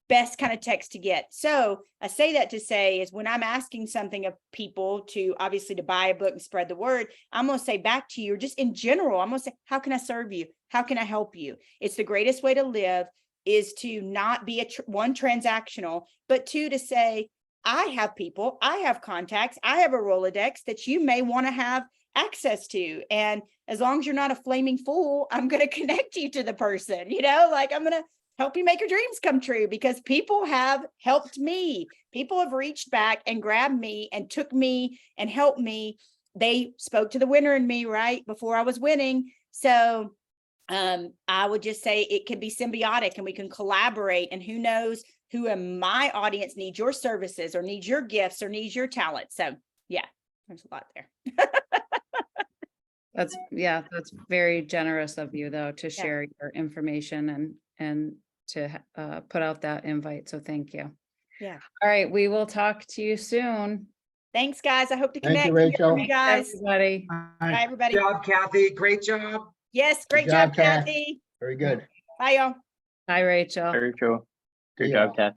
Best kind of text to get. So I say that to say is when I'm asking something of people to obviously to buy a book and spread the word, I'm going to say back to you, or just in general, I'm going to say, how can I serve you? How can I help you? It's the greatest way to live, is to not be one transactional, but two, to say, I have people, I have contacts, I have a Rolodex that you may want to have access to. And as long as you're not a flaming fool, I'm going to connect you to the person, you know, like I'm going to help you make your dreams come true, because people have helped me. People have reached back and grabbed me and took me and helped me. They spoke to the winner in me right before I was winning. So I would just say it can be symbiotic and we can collaborate, and who knows who in my audience needs your services or needs your gifts or needs your talent. So yeah, there's a lot there. that's very generous of you though, to share your information and to put out that invite. So thank you. Yeah. All right. We will talk to you soon. Thanks, guys. I hope to Thank connect you, with Rachel. you guys. Everybody. Bye, everybody. Good job, Kathy. Great job. Yes, great Good job, job, Kath. Kathy. Very good. Bye, y'all. Hi, Rachel. Very true. Good Yeah. job, Kath.